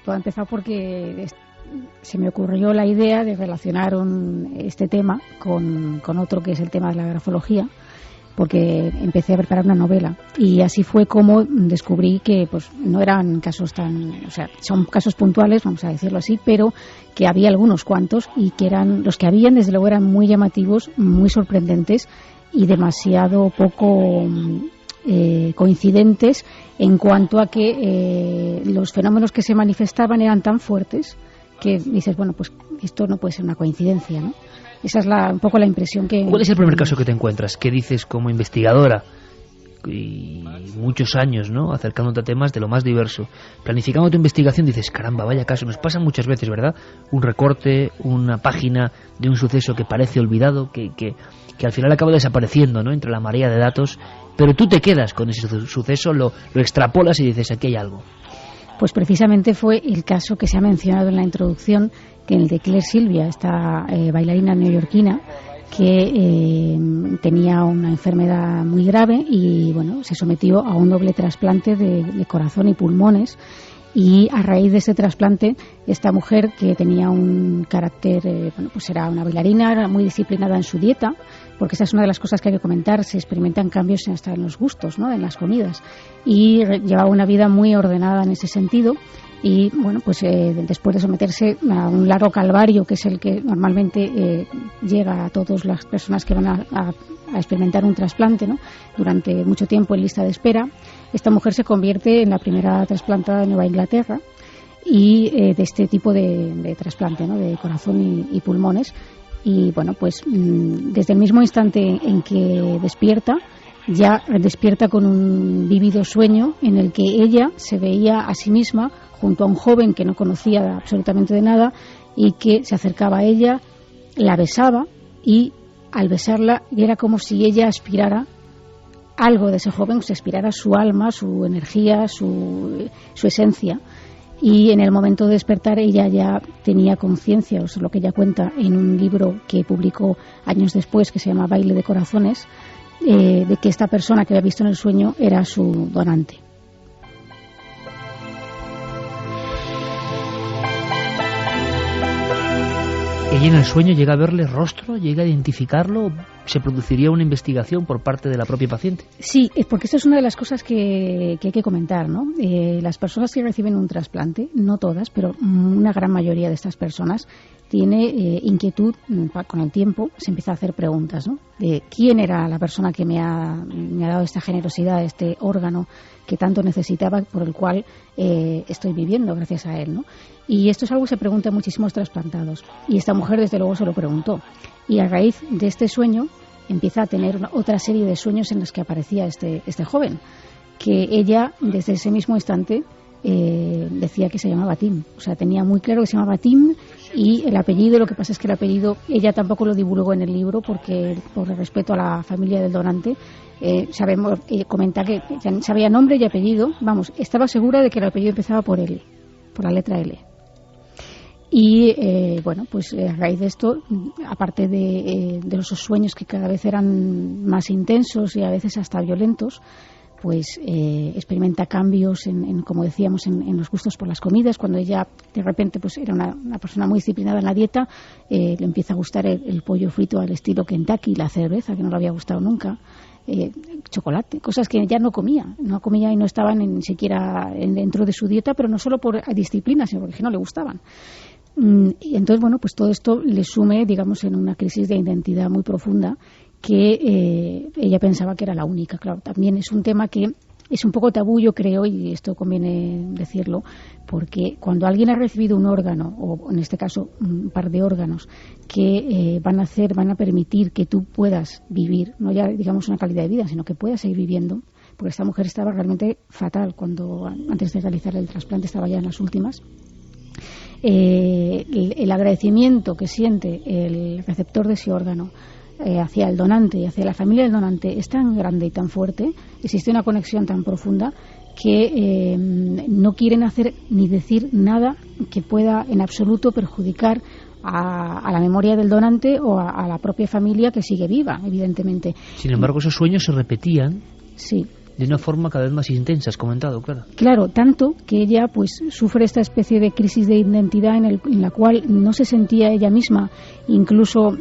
todo ha empezado porque se me ocurrió la idea de relacionar este tema con otro que es el tema de la grafología, porque empecé a preparar una novela y así fue como descubrí que pues no eran casos son casos puntuales, vamos a decirlo así, pero que había algunos cuantos y que eran los que habían, desde luego eran muy llamativos, muy sorprendentes y demasiado poco coincidentes en cuanto a que los fenómenos que se manifestaban eran tan fuertes que dices, bueno, pues esto no puede ser una coincidencia, ¿no? Esa es un poco la impresión que... ¿Cuál es el primer caso que te encuentras? ¿Qué dices como investigadora? Y muchos años, ¿no?, acercándote a temas de lo más diverso. Planificando tu investigación dices, caramba, vaya caso. Nos pasa muchas veces, ¿verdad? Un recorte, una página de un suceso que parece olvidado, que al final acaba desapareciendo, ¿no?, entre la marea de datos. Pero tú te quedas con ese suceso, lo extrapolas y dices, aquí hay algo. Pues precisamente fue el caso que se ha mencionado en la introducción, que el de Claire Sylvia, esta bailarina neoyorquina que tenía una enfermedad muy grave y bueno, se sometió a un doble trasplante de corazón y pulmones. Y a raíz de ese trasplante, esta mujer, que tenía un carácter, pues era una bailarina, era muy disciplinada en su dieta, porque esa es una de las cosas que hay que comentar, se experimentan cambios hasta en los gustos, ¿no?, en las comidas, y llevaba una vida muy ordenada en ese sentido. Y bueno, pues después de someterse a un largo calvario, que es el que normalmente llega a todas las personas que van a experimentar un trasplante, ¿no?, durante mucho tiempo en lista de espera, esta mujer se convierte en la primera trasplantada de Nueva Inglaterra y de este tipo de trasplante, ¿no?, de corazón y pulmones. Y bueno, pues desde el mismo instante en que despierta, ya despierta con un vívido sueño en el que ella se veía a sí misma junto a un joven que no conocía absolutamente de nada y que se acercaba a ella, la besaba y al besarla era como si ella aspirara algo de ese joven, se aspirara su alma, su energía, su esencia. Y en el momento de despertar ella ya tenía conciencia, es lo que ella cuenta en un libro que publicó años después, que se llama Baile de Corazones, de que esta persona que había visto en el sueño era su donante. ¿Ella en el sueño llega a verle rostro, llega a identificarlo? ¿Se produciría una investigación por parte de la propia paciente? Sí, porque esta es una de las cosas que hay que comentar, ¿no? Las personas que reciben un trasplante, no todas, pero una gran mayoría de estas personas tiene inquietud con el tiempo, se empieza a hacer preguntas, ¿no?, de quién era la persona que me ha dado esta generosidad, este órgano que tanto necesitaba, por el cual estoy viviendo gracias a él, ¿no? Y esto es algo que se pregunta a muchísimos trasplantados. Y esta mujer, desde luego, se lo preguntó. Y a raíz de este sueño, empieza a tener otra serie de sueños en los que aparecía este joven, que ella, desde ese mismo instante, decía que se llamaba Tim. O sea, tenía muy claro que se llamaba Tim, y el apellido, lo que pasa es que el apellido, ella tampoco lo divulgó en el libro, porque por respeto a la familia del donante, comenta que sabía nombre y apellido, vamos, estaba segura de que el apellido empezaba por L, por la letra L. Y bueno, pues a raíz de esto, aparte de esos sueños que cada vez eran más intensos y a veces hasta violentos, pues experimenta cambios como decíamos, en los gustos por las comidas. Cuando ella de repente pues era una persona muy disciplinada en la dieta, le empieza a gustar el pollo frito al estilo Kentucky, la cerveza, que no le había gustado nunca, chocolate, cosas que ya no comía y no estaban ni siquiera dentro de su dieta, pero no solo por disciplina, sino porque no le gustaban. Y entonces, bueno, pues todo esto le sume, digamos, en una crisis de identidad muy profunda, que ella pensaba que era la única. Claro, también es un tema que es un poco tabú, yo creo, y esto conviene decirlo, porque cuando alguien ha recibido un órgano, o en este caso un par de órganos, que van a permitir que tú puedas vivir, no ya digamos una calidad de vida, sino que puedas seguir viviendo, porque esta mujer estaba realmente fatal antes de realizar el trasplante, estaba ya en las últimas. El agradecimiento que siente el receptor de ese órgano hacia el donante y hacia la familia del donante es tan grande y tan fuerte, existe una conexión tan profunda, que no quieren hacer ni decir nada que pueda en absoluto perjudicar a la memoria del donante o a la propia familia, que sigue viva, evidentemente. Sin embargo, esos sueños se repetían. Sí. De una forma cada vez más intensa, has comentado, claro. Claro, tanto que ella pues sufre esta especie de crisis de identidad en la cual no se sentía ella misma, incluso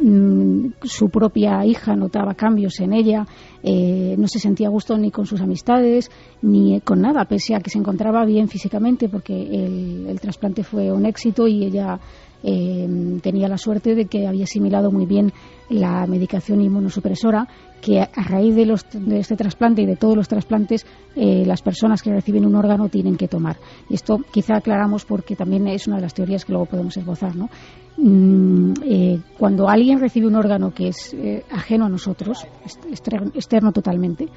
su propia hija notaba cambios en ella, no se sentía a gusto ni con sus amistades, ni con nada, pese a que se encontraba bien físicamente, porque el trasplante fue un éxito y ella tenía la suerte de que había asimilado muy bien la medicación inmunosupresora, que a raíz de este trasplante y de todos los trasplantes las personas que reciben un órgano tienen que tomar. Y esto quizá aclaramos porque también es una de las teorías que luego podemos esbozar, ¿no? Cuando alguien recibe un órgano que es ajeno a nosotros, externo totalmente,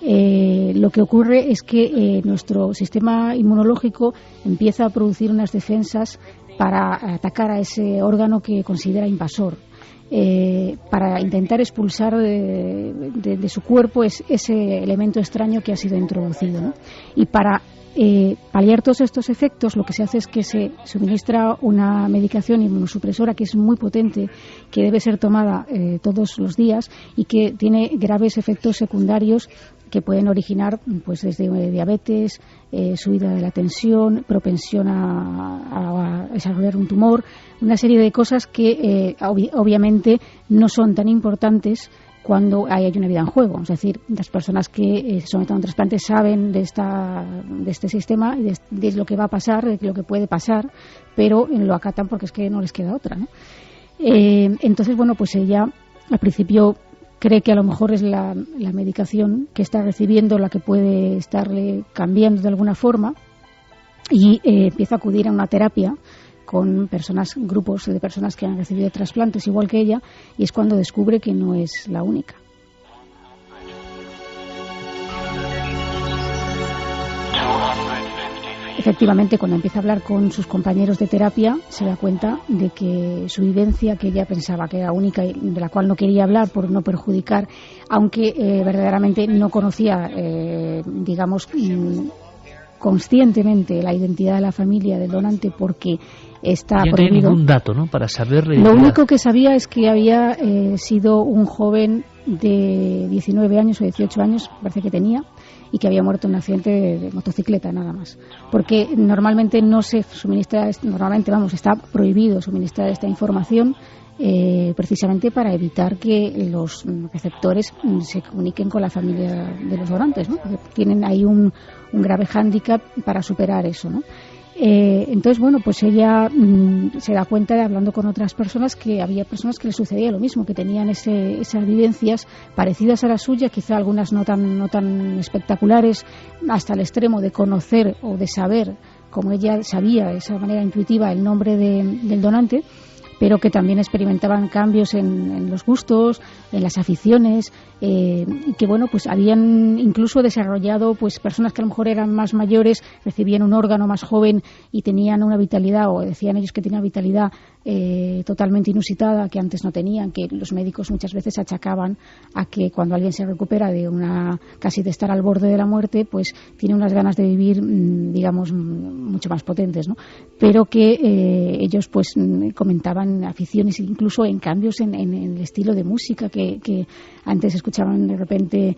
lo que ocurre es que nuestro sistema inmunológico empieza a producir unas defensas para atacar a ese órgano que considera invasor, para intentar expulsar de su cuerpo ese elemento extraño que ha sido introducido, ¿no? Y para paliar todos estos efectos, lo que se hace es que se suministra una medicación inmunosupresora que es muy potente, que debe ser tomada todos los días y que tiene graves efectos secundarios que pueden originar pues desde diabetes, subida de la tensión, propensión a desarrollar un tumor, una serie de cosas que obviamente no son tan importantes cuando hay una vida en juego. Es decir, las personas que se someten a un trasplante saben de este sistema y de lo que va a pasar, de lo que puede pasar, pero lo acatan porque es que no les queda otra, ¿no? Entonces, bueno, pues ella al principio cree que a lo mejor es la medicación que está recibiendo la que puede estarle cambiando de alguna forma y empieza a acudir a una terapia con grupos de personas que han recibido trasplantes igual que ella, y es cuando descubre que no es la única. Efectivamente, cuando empieza a hablar con sus compañeros de terapia, se da cuenta de que su vivencia, que ella pensaba que era única y de la cual no quería hablar por no perjudicar, aunque verdaderamente no conocía, conscientemente la identidad de la familia del donante porque está prohibido. No hay ningún dato, ¿no?, para saber. Lo único que sabía es que había sido un joven de 19 años o 18 años, parece que tenía, y que había muerto en un accidente de motocicleta, nada más. Porque normalmente no se suministra, está prohibido suministrar esta información precisamente para evitar que los receptores se comuniquen con la familia de los donantes, ¿no? Porque tienen ahí un grave hándicap para superar eso, ¿no? Entonces, bueno, pues ella se da cuenta, hablando con otras personas, que había personas que les sucedía lo mismo, que tenían esas vivencias parecidas a la suya, quizá algunas no tan espectaculares, hasta el extremo de conocer o de saber, como ella sabía de esa manera intuitiva, el nombre del donante, pero que también experimentaban cambios en los gustos, en las aficiones, y que bueno, pues habían incluso desarrollado, pues personas que a lo mejor eran más mayores, recibían un órgano más joven y tenían una vitalidad, o decían ellos que tenían vitalidad totalmente inusitada, que antes no tenían, que los médicos muchas veces achacaban a que cuando alguien se recupera casi de estar al borde de la muerte, pues tiene unas ganas de vivir, mucho más potentes, ¿no? Pero que ellos pues comentaban aficiones, incluso en cambios en el estilo de música, que antes escuchaban de repente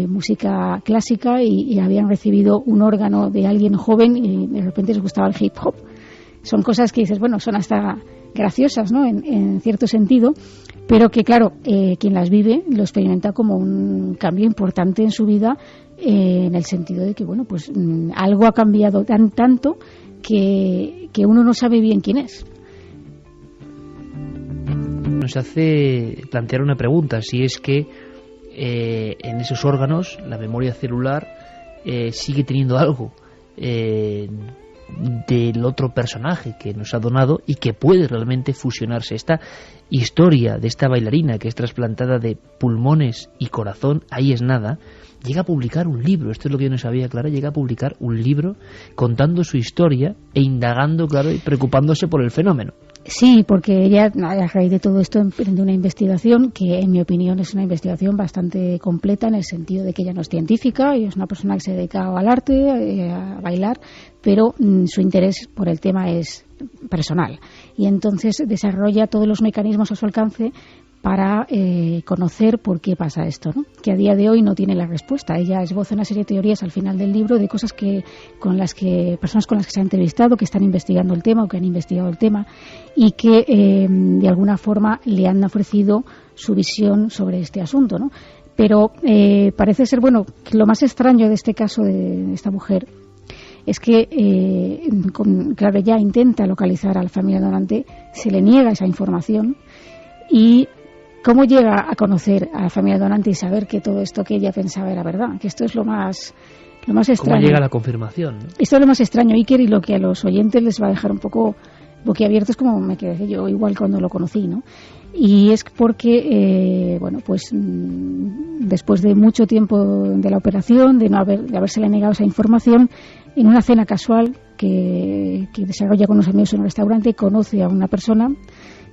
música clásica y habían recibido un órgano de alguien joven y de repente les gustaba el hip hop. Son cosas que dices, bueno, son hasta graciosas, ¿no?, en cierto sentido, pero que claro, quien las vive lo experimenta como un cambio importante en su vida, en el sentido de que, bueno, pues algo ha cambiado tanto que uno no sabe bien quién es. Nos hace plantear una pregunta, si es que en esos órganos la memoria celular sigue teniendo algo del otro personaje que nos ha donado y que puede realmente fusionarse. Esta historia de esta bailarina que es trasplantada de pulmones y corazón, ahí es nada, llega a publicar un libro. Esto es lo que yo no sabía, Clara. Llega a publicar un libro contando su historia e indagando, claro, y preocupándose por el fenómeno. Sí, porque ella, a raíz de todo esto, emprende una investigación que, en mi opinión, es una investigación bastante completa, en el sentido de que ella no es científica, ella es una persona que se dedica al arte, a bailar, pero su interés por el tema es personal. Y entonces desarrolla todos los mecanismos a su alcance para conocer por qué pasa esto, ¿no? Que a día de hoy no tiene la respuesta. Ella esboza una serie de teorías al final del libro de cosas personas con las que se ha entrevistado, que están investigando el tema o que han investigado el tema y que de alguna forma le han ofrecido su visión sobre este asunto, ¿no? Pero parece ser, que lo más extraño de este caso de esta mujer es que, claro, ella intenta localizar a la familia donante, se le niega esa información. Y cómo llega a conocer a la familia donante y saber que todo esto que ella pensaba era verdad, que esto es lo más extraño. ¿Cómo llega la confirmación, ¿no? Esto es lo más extraño, Iker, y lo que a los oyentes les va a dejar un poco boquiabiertos, como me quedé yo igual cuando lo conocí, ¿no? Y es porque, después de mucho tiempo de la operación, de habérsele negado esa información, en una cena casual que desarrolla con unos amigos en un restaurante, conoce a una persona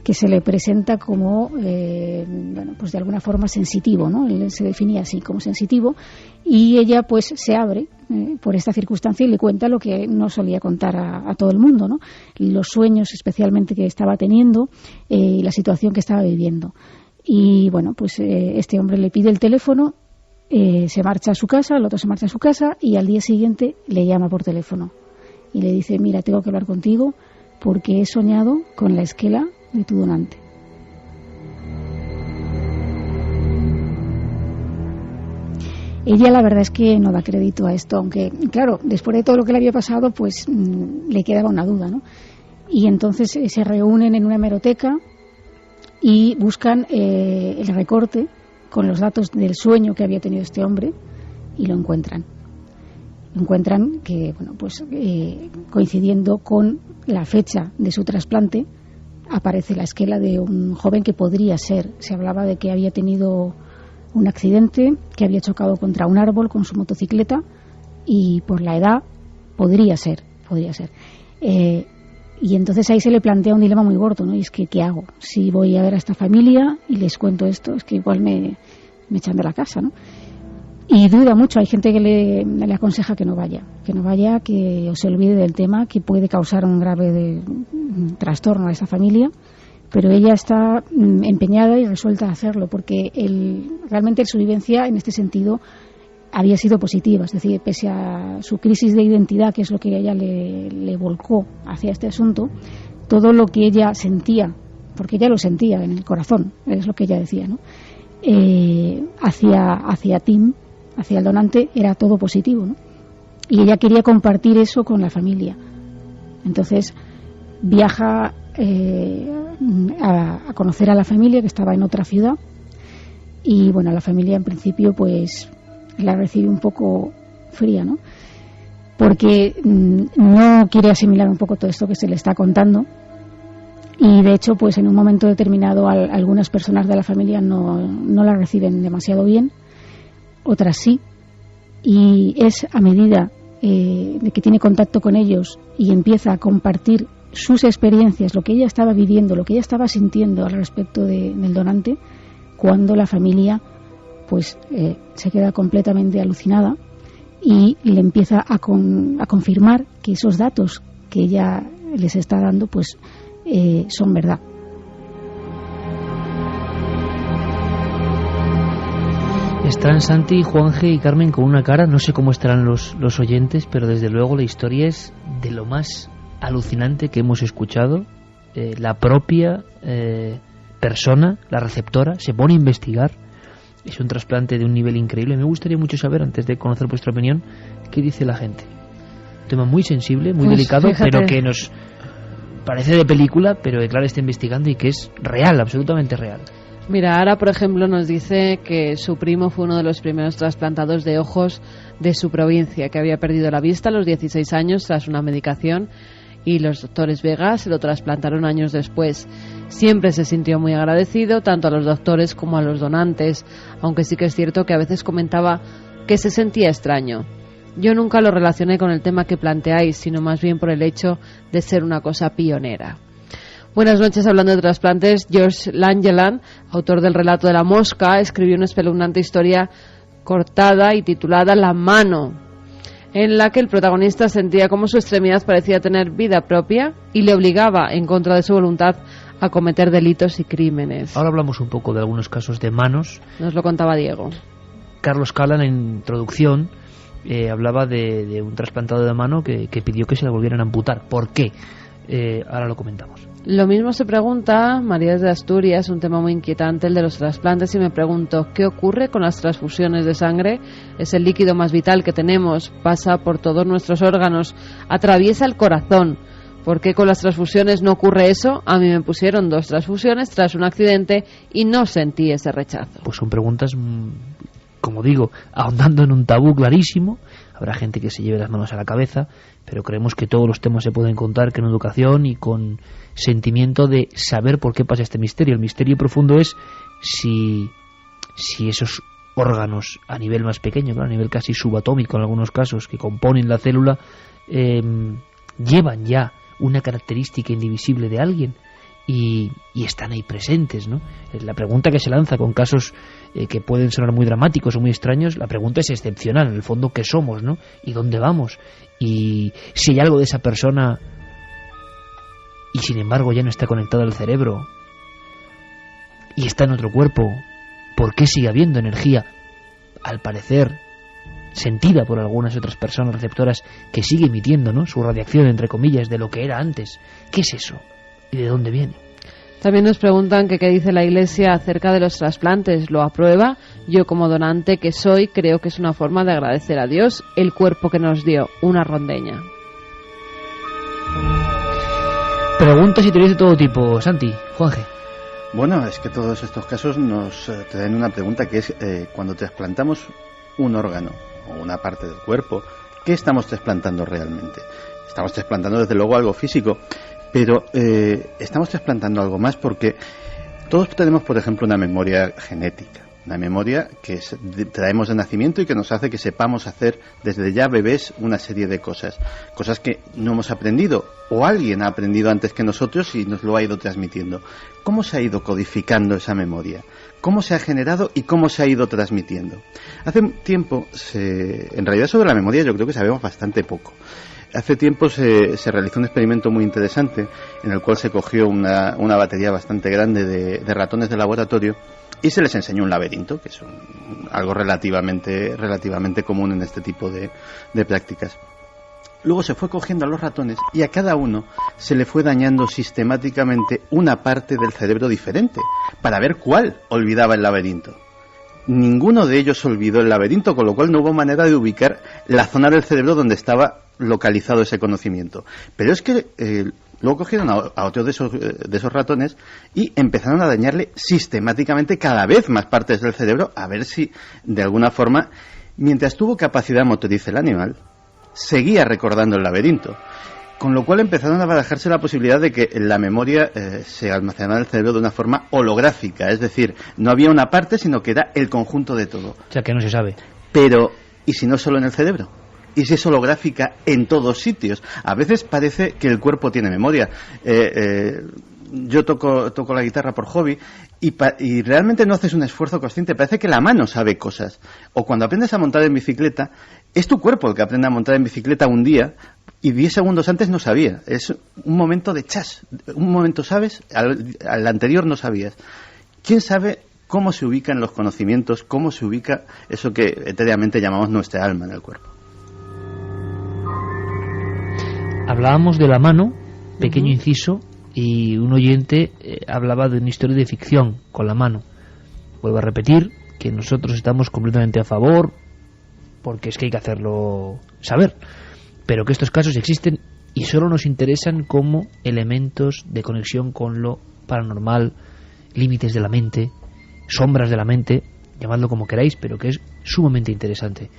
que se le presenta como, de alguna forma sensitivo, ¿no? Él se definía así, como sensitivo, y ella pues se abre por esta circunstancia y le cuenta lo que no solía contar a todo el mundo, ¿no? Los sueños especialmente que estaba teniendo y la situación que estaba viviendo. Y este hombre le pide el teléfono, se marcha a su casa, el otro se marcha a su casa y al día siguiente le llama por teléfono y le dice: mira, tengo que hablar contigo porque he soñado con la esquela de tu donante. Ella la verdad es que no da crédito a esto, aunque claro, después de todo lo que le había pasado, pues le quedaba una duda, ¿no? Y entonces se reúnen en una hemeroteca y buscan el recorte con los datos del sueño que había tenido este hombre y lo encuentran. Encuentran que, coincidiendo con la fecha de su trasplante, aparece la esquela de un joven que podría ser. Se hablaba de que había tenido un accidente, que había chocado contra un árbol con su motocicleta y por la edad podría ser. Y entonces ahí se le plantea un dilema muy gordo, ¿no? Y es que, ¿qué hago? Si voy a ver a esta familia y les cuento esto, es que igual me echan de la casa, ¿no? Y duda mucho, hay gente que le aconseja que no vaya, que se olvide del tema, que puede causar un grave trastorno a esa familia, pero ella está empeñada y resuelta a hacerlo, porque realmente su vivencia en este sentido había sido positiva, es decir, pese a su crisis de identidad, que es lo que ella le volcó hacia este asunto, todo lo que ella sentía, porque ella lo sentía en el corazón, es lo que ella decía, ¿no? Hacia Tim, hacia el donante, era todo positivo, ¿no? Y ella quería compartir eso con la familia. Entonces viaja a conocer a la familia, que estaba en otra ciudad, y la familia en principio pues la recibe un poco fría, ¿no? Porque no quiere asimilar un poco todo esto que se le está contando. Y de hecho, pues en un momento determinado algunas personas de la familia no la reciben demasiado bien, otras sí, y es a medida de que tiene contacto con ellos y empieza a compartir sus experiencias, lo que ella estaba viviendo, lo que ella estaba sintiendo al respecto del donante, cuando la familia pues se queda completamente alucinada y le empieza a confirmar que esos datos que ella les está dando pues son verdad. Están Santi, Juanje y Carmen con una cara, no sé cómo estarán los oyentes, pero desde luego la historia es de lo más alucinante que hemos escuchado. La propia persona, la receptora, se pone a investigar. Es un trasplante de un nivel increíble. Me gustaría mucho saber, antes de conocer vuestra opinión, qué dice la gente. Un tema muy sensible, muy delicado, fíjate, pero que nos parece de película, pero que Clara está investigando y que es real, absolutamente real. Mira, Ara, por ejemplo, nos dice que su primo fue uno de los primeros trasplantados de ojos de su provincia, que había perdido la vista a los 16 años tras una medicación, y los doctores Vega se lo trasplantaron años después. Siempre se sintió muy agradecido, tanto a los doctores como a los donantes, aunque sí que es cierto que a veces comentaba que se sentía extraño. Yo nunca lo relacioné con el tema que planteáis, sino más bien por el hecho de ser una cosa pionera. Buenas noches. Hablando de trasplantes, George Langeland, autor del relato de la mosca, escribió una espeluznante historia cortada y titulada La mano, en la que el protagonista sentía como su extremidad parecía tener vida propia y le obligaba, en contra de su voluntad, a cometer delitos y crímenes. Ahora hablamos un poco de algunos casos de manos. Nos lo contaba Diego. Carlos Cala, en introducción, hablaba de un trasplantado de mano que pidió que se le volvieran a amputar. ¿Por qué? Ahora lo comentamos. Lo mismo se pregunta María de Asturias, un tema muy inquietante, el de los trasplantes, y me pregunto, ¿qué ocurre con las transfusiones de sangre? Es el líquido más vital que tenemos, pasa por todos nuestros órganos, atraviesa el corazón. ¿Por qué con las transfusiones no ocurre eso? A mí me pusieron 2 transfusiones tras un accidente y no sentí ese rechazo. Pues son preguntas, como digo, ahondando en un tabú clarísimo. Habrá gente que se lleve las manos a la cabeza, pero creemos que todos los temas se pueden contar con educación y con sentimiento de saber por qué pasa este misterio. El misterio profundo es si esos órganos a nivel más pequeño, a nivel casi subatómico en algunos casos, que componen la célula, llevan ya una característica indivisible de alguien y están ahí presentes, ¿no? La pregunta que se lanza con casos que pueden sonar muy dramáticos o muy extraños, la pregunta es excepcional, en el fondo, ¿qué somos, no? ¿Y dónde vamos? Y si hay algo de esa persona y sin embargo ya no está conectado al cerebro y está en otro cuerpo, ¿por qué sigue habiendo energía, al parecer sentida por algunas otras personas receptoras, que sigue emitiendo, ¿no?, su radiación, entre comillas, de lo que era antes? ¿Qué es eso? ¿Y de dónde viene? También nos preguntan que qué dice la Iglesia acerca de los trasplantes. ¿Lo aprueba? Yo, como donante que soy, creo que es una forma de agradecer a Dios el cuerpo que nos dio, una rondeña. Preguntas y teorías de todo tipo. Santi, Juanje. Bueno, es que todos estos casos nos traen una pregunta, que es cuando trasplantamos un órgano o una parte del cuerpo, ¿qué estamos trasplantando realmente? Estamos trasplantando desde luego algo físico, pero estamos trasplantando algo más, porque todos tenemos, por ejemplo, una memoria genética, una memoria que traemos de nacimiento y que nos hace que sepamos hacer desde ya bebés una serie de cosas que no hemos aprendido, o alguien ha aprendido antes que nosotros y nos lo ha ido transmitiendo. ¿Cómo se ha ido codificando esa memoria? ¿Cómo se ha generado y cómo se ha ido transmitiendo? Hace tiempo, en realidad sobre la memoria yo creo que sabemos bastante poco. Hace tiempo se realizó un experimento muy interesante en el cual se cogió una batería bastante grande de ratones de laboratorio y se les enseñó un laberinto, que es algo relativamente común en este tipo de prácticas. Luego se fue cogiendo a los ratones y a cada uno se le fue dañando sistemáticamente una parte del cerebro diferente, para ver cuál olvidaba el laberinto. Ninguno de ellos olvidó el laberinto, con lo cual no hubo manera de ubicar la zona del cerebro donde estaba localizado ese conocimiento. Pero es que luego cogieron a otros de esos ratones y empezaron a dañarle sistemáticamente cada vez más partes del cerebro, a ver si de alguna forma, mientras tuvo capacidad motriz el animal, seguía recordando el laberinto. Con lo cual empezaron a barajarse la posibilidad de que la memoria se almacenara en el cerebro de una forma holográfica, es decir, no había una parte, sino que era el conjunto de todo. O sea, que no se sabe. Pero, ¿y si no solo en el cerebro? ¿Y si es holográfica en todos sitios? A veces parece que el cuerpo tiene memoria. Yo toco la guitarra por hobby y realmente no haces un esfuerzo consciente, parece que la mano sabe cosas. O cuando aprendes a montar en bicicleta, es tu cuerpo el que aprende a montar en bicicleta un día y 10 segundos antes no sabía. Es un momento de chas, un momento sabes, al anterior no sabías. ¿Quién sabe cómo se ubican los conocimientos, cómo se ubica eso que etéreamente llamamos nuestra alma en el cuerpo? Hablábamos de la mano, pequeño inciso, y un oyente hablaba de una historia de ficción con la mano. Vuelvo a repetir que nosotros estamos completamente a favor, porque es que hay que hacerlo saber, pero que estos casos existen y solo nos interesan como elementos de conexión con lo paranormal, límites de la mente, sombras de la mente, llamadlo como queráis, pero que es sumamente interesante.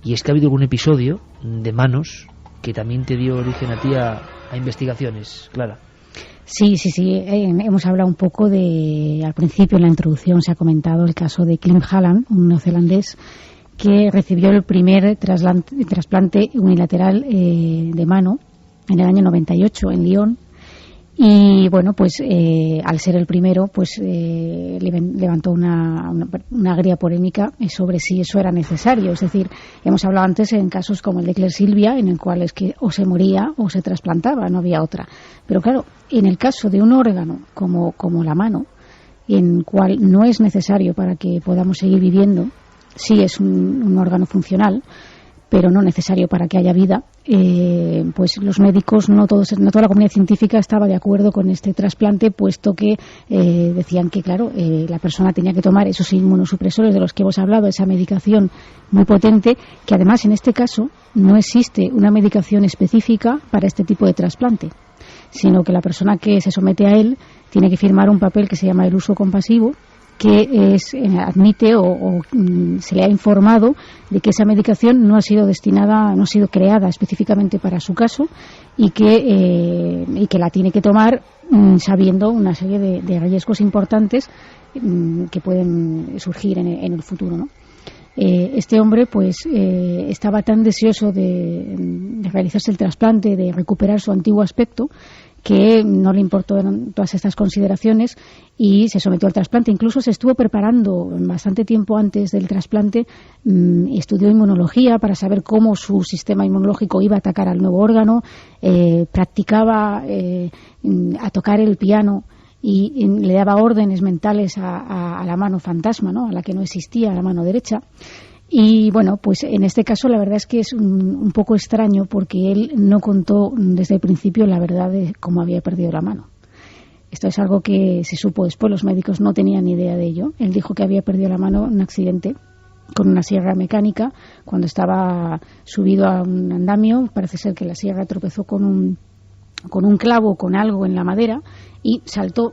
Y es que ha habido algún episodio de manos que también te dio origen a ti a investigaciones, Clara. Sí. Hemos hablado un poco al principio en la introducción se ha comentado el caso de Clem Halland, un neozelandés que recibió el primer trasplante unilateral de mano en el año 98 en Lyon, Y bueno, pues al ser el primero, pues levantó una agria polémica sobre si eso era necesario. Es decir, hemos hablado antes en casos como el de Claire Silvia, en el cual es que o se moría o se trasplantaba, no había otra. Pero claro, en el caso de un órgano como la mano, en el cual no es necesario para que podamos seguir viviendo, sí es un órgano funcional, pero no necesario para que haya vida, pues los médicos, no toda la comunidad científica estaba de acuerdo con este trasplante, puesto que decían que, claro, la persona tenía que tomar esos inmunosupresores de los que hemos hablado, esa medicación muy potente, que además en este caso no existe una medicación específica para este tipo de trasplante, sino que la persona que se somete a él tiene que firmar un papel que se llama el uso compasivo, que admite o se le ha informado de que esa medicación no ha sido creada específicamente para su caso y que la tiene que tomar sabiendo una serie de riesgos importantes que pueden surgir en el futuro, ¿no? Este hombre pues estaba tan deseoso de realizarse el trasplante, de recuperar su antiguo aspecto, que no le importó todas estas consideraciones y se sometió al trasplante. Incluso se estuvo preparando bastante tiempo antes del trasplante, estudió inmunología para saber cómo su sistema inmunológico iba a atacar al nuevo órgano, practicaba a tocar el piano y le daba órdenes mentales a la mano fantasma, ¿no?, a la que no existía, a la mano derecha. Y bueno, pues en este caso la verdad es que es un poco extraño, porque él no contó desde el principio la verdad de cómo había perdido la mano. Esto es algo que se supo después, los médicos no tenían ni idea de ello. Él dijo que había perdido la mano en un accidente con una sierra mecánica cuando estaba subido a un andamio. Parece ser que la sierra tropezó con un clavo, con algo en la madera, y saltó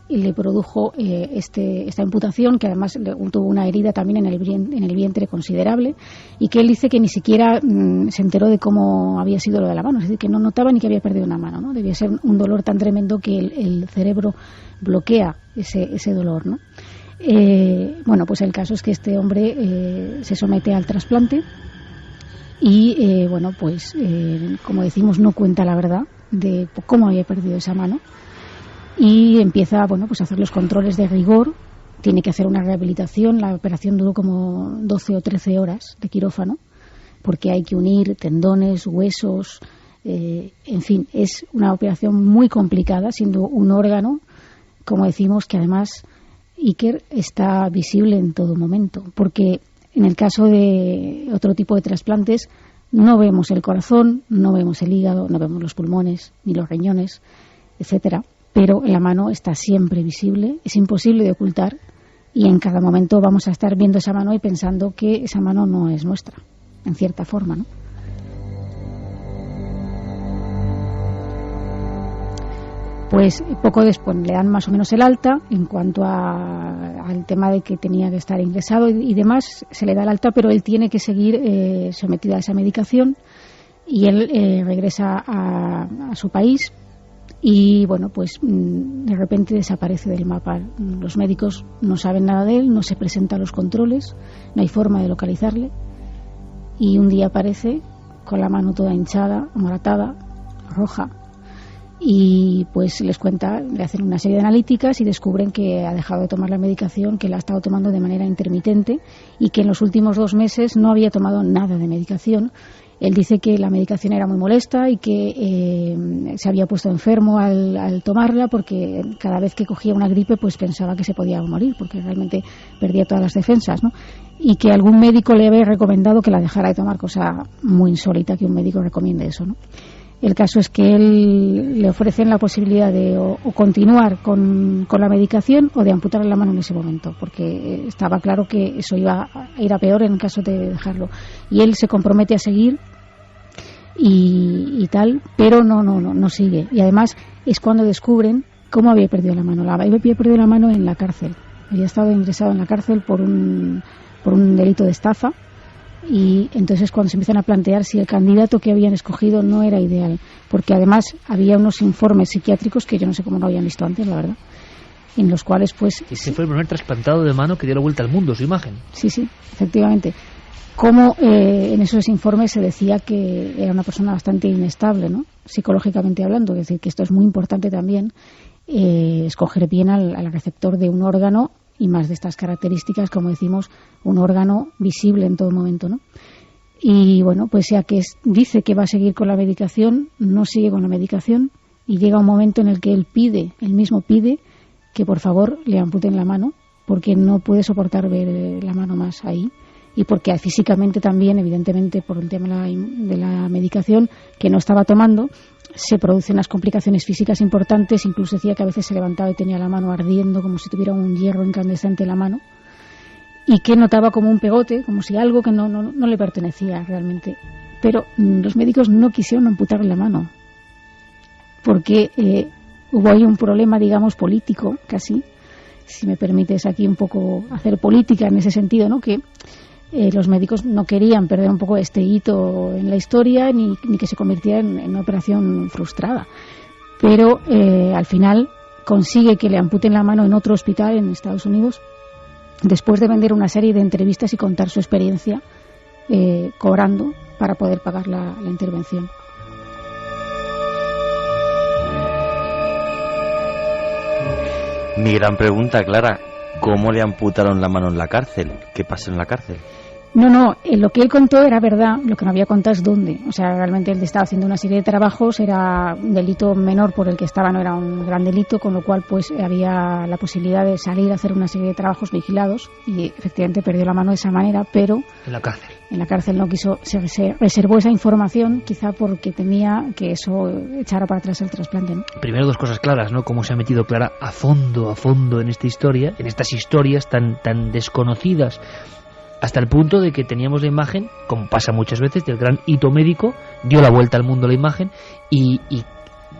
y le produjo esta amputación, que además tuvo una herida también en el vientre considerable, y que él dice que ni siquiera se enteró de cómo había sido lo de la mano, es decir, que no notaba ni que había perdido una mano, ¿no? Debía ser un dolor tan tremendo que el cerebro bloquea ese dolor, ¿no? Bueno, pues el caso es que este hombre se somete al trasplante y bueno, pues como decimos, no cuenta la verdad de cómo había perdido esa mano. Y empieza, bueno, pues a hacer los controles de rigor, tiene que hacer una rehabilitación. La operación duró como 12 o 13 horas de quirófano, porque hay que unir tendones, huesos, en fin, es una operación muy complicada, siendo un órgano, como decimos, que además Iker está visible en todo momento, porque en el caso de otro tipo de trasplantes no vemos el corazón, no vemos el hígado, no vemos los pulmones, ni los riñones, etcétera. Pero la mano está siempre visible, es imposible de ocultar, y en cada momento vamos a estar viendo esa mano y pensando que esa mano no es nuestra, en cierta forma, ¿no? Pues poco después le dan más o menos el alta. En cuanto al tema de que tenía que estar ingresado y demás, se le da el alta, pero él tiene que seguir sometido a esa medicación, y él regresa a su país. Y bueno, pues de repente desaparece del mapa. Los médicos no saben nada de él, no se presenta a los controles, no hay forma de localizarle. Y un día aparece con la mano toda hinchada, amoratada, roja. Y pues les cuenta, le hacen una serie de analíticas y descubren que ha dejado de tomar la medicación, que la ha estado tomando de manera intermitente y que en los últimos 2 meses no había tomado nada de medicación. Él dice que la medicación era muy molesta y que se había puesto enfermo al tomarla, porque cada vez que cogía una gripe pues pensaba que se podía morir, porque realmente perdía todas las defensas, ¿no? Y que algún médico le había recomendado que la dejara de tomar, cosa muy insólita que un médico recomiende eso, ¿no? El caso es que él le ofrecen la posibilidad de o continuar con la medicación o de amputarle la mano en ese momento, porque estaba claro que eso iba a ir a peor en caso de dejarlo. Y él se compromete a seguir y tal, pero no sigue. Y además es cuando descubren cómo había perdido la mano. Había perdido la mano en la cárcel. Había estado ingresado en la cárcel por un delito de estafa. Y entonces cuando se empiezan a plantear si el candidato que habían escogido no era ideal, porque además había unos informes psiquiátricos que yo no sé cómo no habían visto antes, la verdad, en los cuales pues... Ese fue el primer trasplantado de mano que dio la vuelta al mundo, su imagen. Sí, efectivamente. cómo en esos informes se decía que era una persona bastante inestable, ¿no? Psicológicamente hablando. Es decir, que esto es muy importante también, escoger bien al receptor de un órgano, y más de estas características, como decimos, un órgano visible en todo momento, ¿no? Y bueno, pues ya que dice que va a seguir con la medicación, no sigue con la medicación, y llega un momento en el que él mismo pide que por favor le amputen la mano, porque no puede soportar ver la mano más ahí, y porque físicamente también, evidentemente, por el tema de la medicación que no estaba tomando, se producen unas complicaciones físicas importantes. Incluso decía que a veces se levantaba y tenía la mano ardiendo como si tuviera un hierro incandescente en la mano, y que notaba como un pegote, como si algo que no le pertenecía realmente. Pero los médicos no quisieron amputarle la mano, porque hubo ahí un problema, digamos, político, casi, si me permites aquí un poco hacer política en ese sentido, ¿no? Que los médicos no querían perder un poco este hito en la historia, ni que se convirtiera en una operación frustrada. Pero al final consigue que le amputen la mano en otro hospital en Estados Unidos, después de vender una serie de entrevistas y contar su experiencia, cobrando para poder pagar la intervención. Mi gran pregunta, Clara, ¿cómo le amputaron la mano en la cárcel? ¿Qué pasó en la cárcel? No, lo que él contó era verdad, lo que no había contado es dónde. O sea, realmente él estaba haciendo una serie de trabajos, era un delito menor por el que estaba, no era un gran delito, con lo cual pues había la posibilidad de salir a hacer una serie de trabajos vigilados, y efectivamente perdió la mano de esa manera, pero en la cárcel. En la cárcel no quiso, se reservó esa información, quizá porque temía que eso echara para atrás el trasplante, ¿no? Primero, dos cosas claras, ¿no? Cómo se ha metido Clara a fondo en esta historia, en estas historias tan desconocidas, hasta el punto de que teníamos la imagen, como pasa muchas veces, del gran hito médico, dio la vuelta al mundo la imagen, y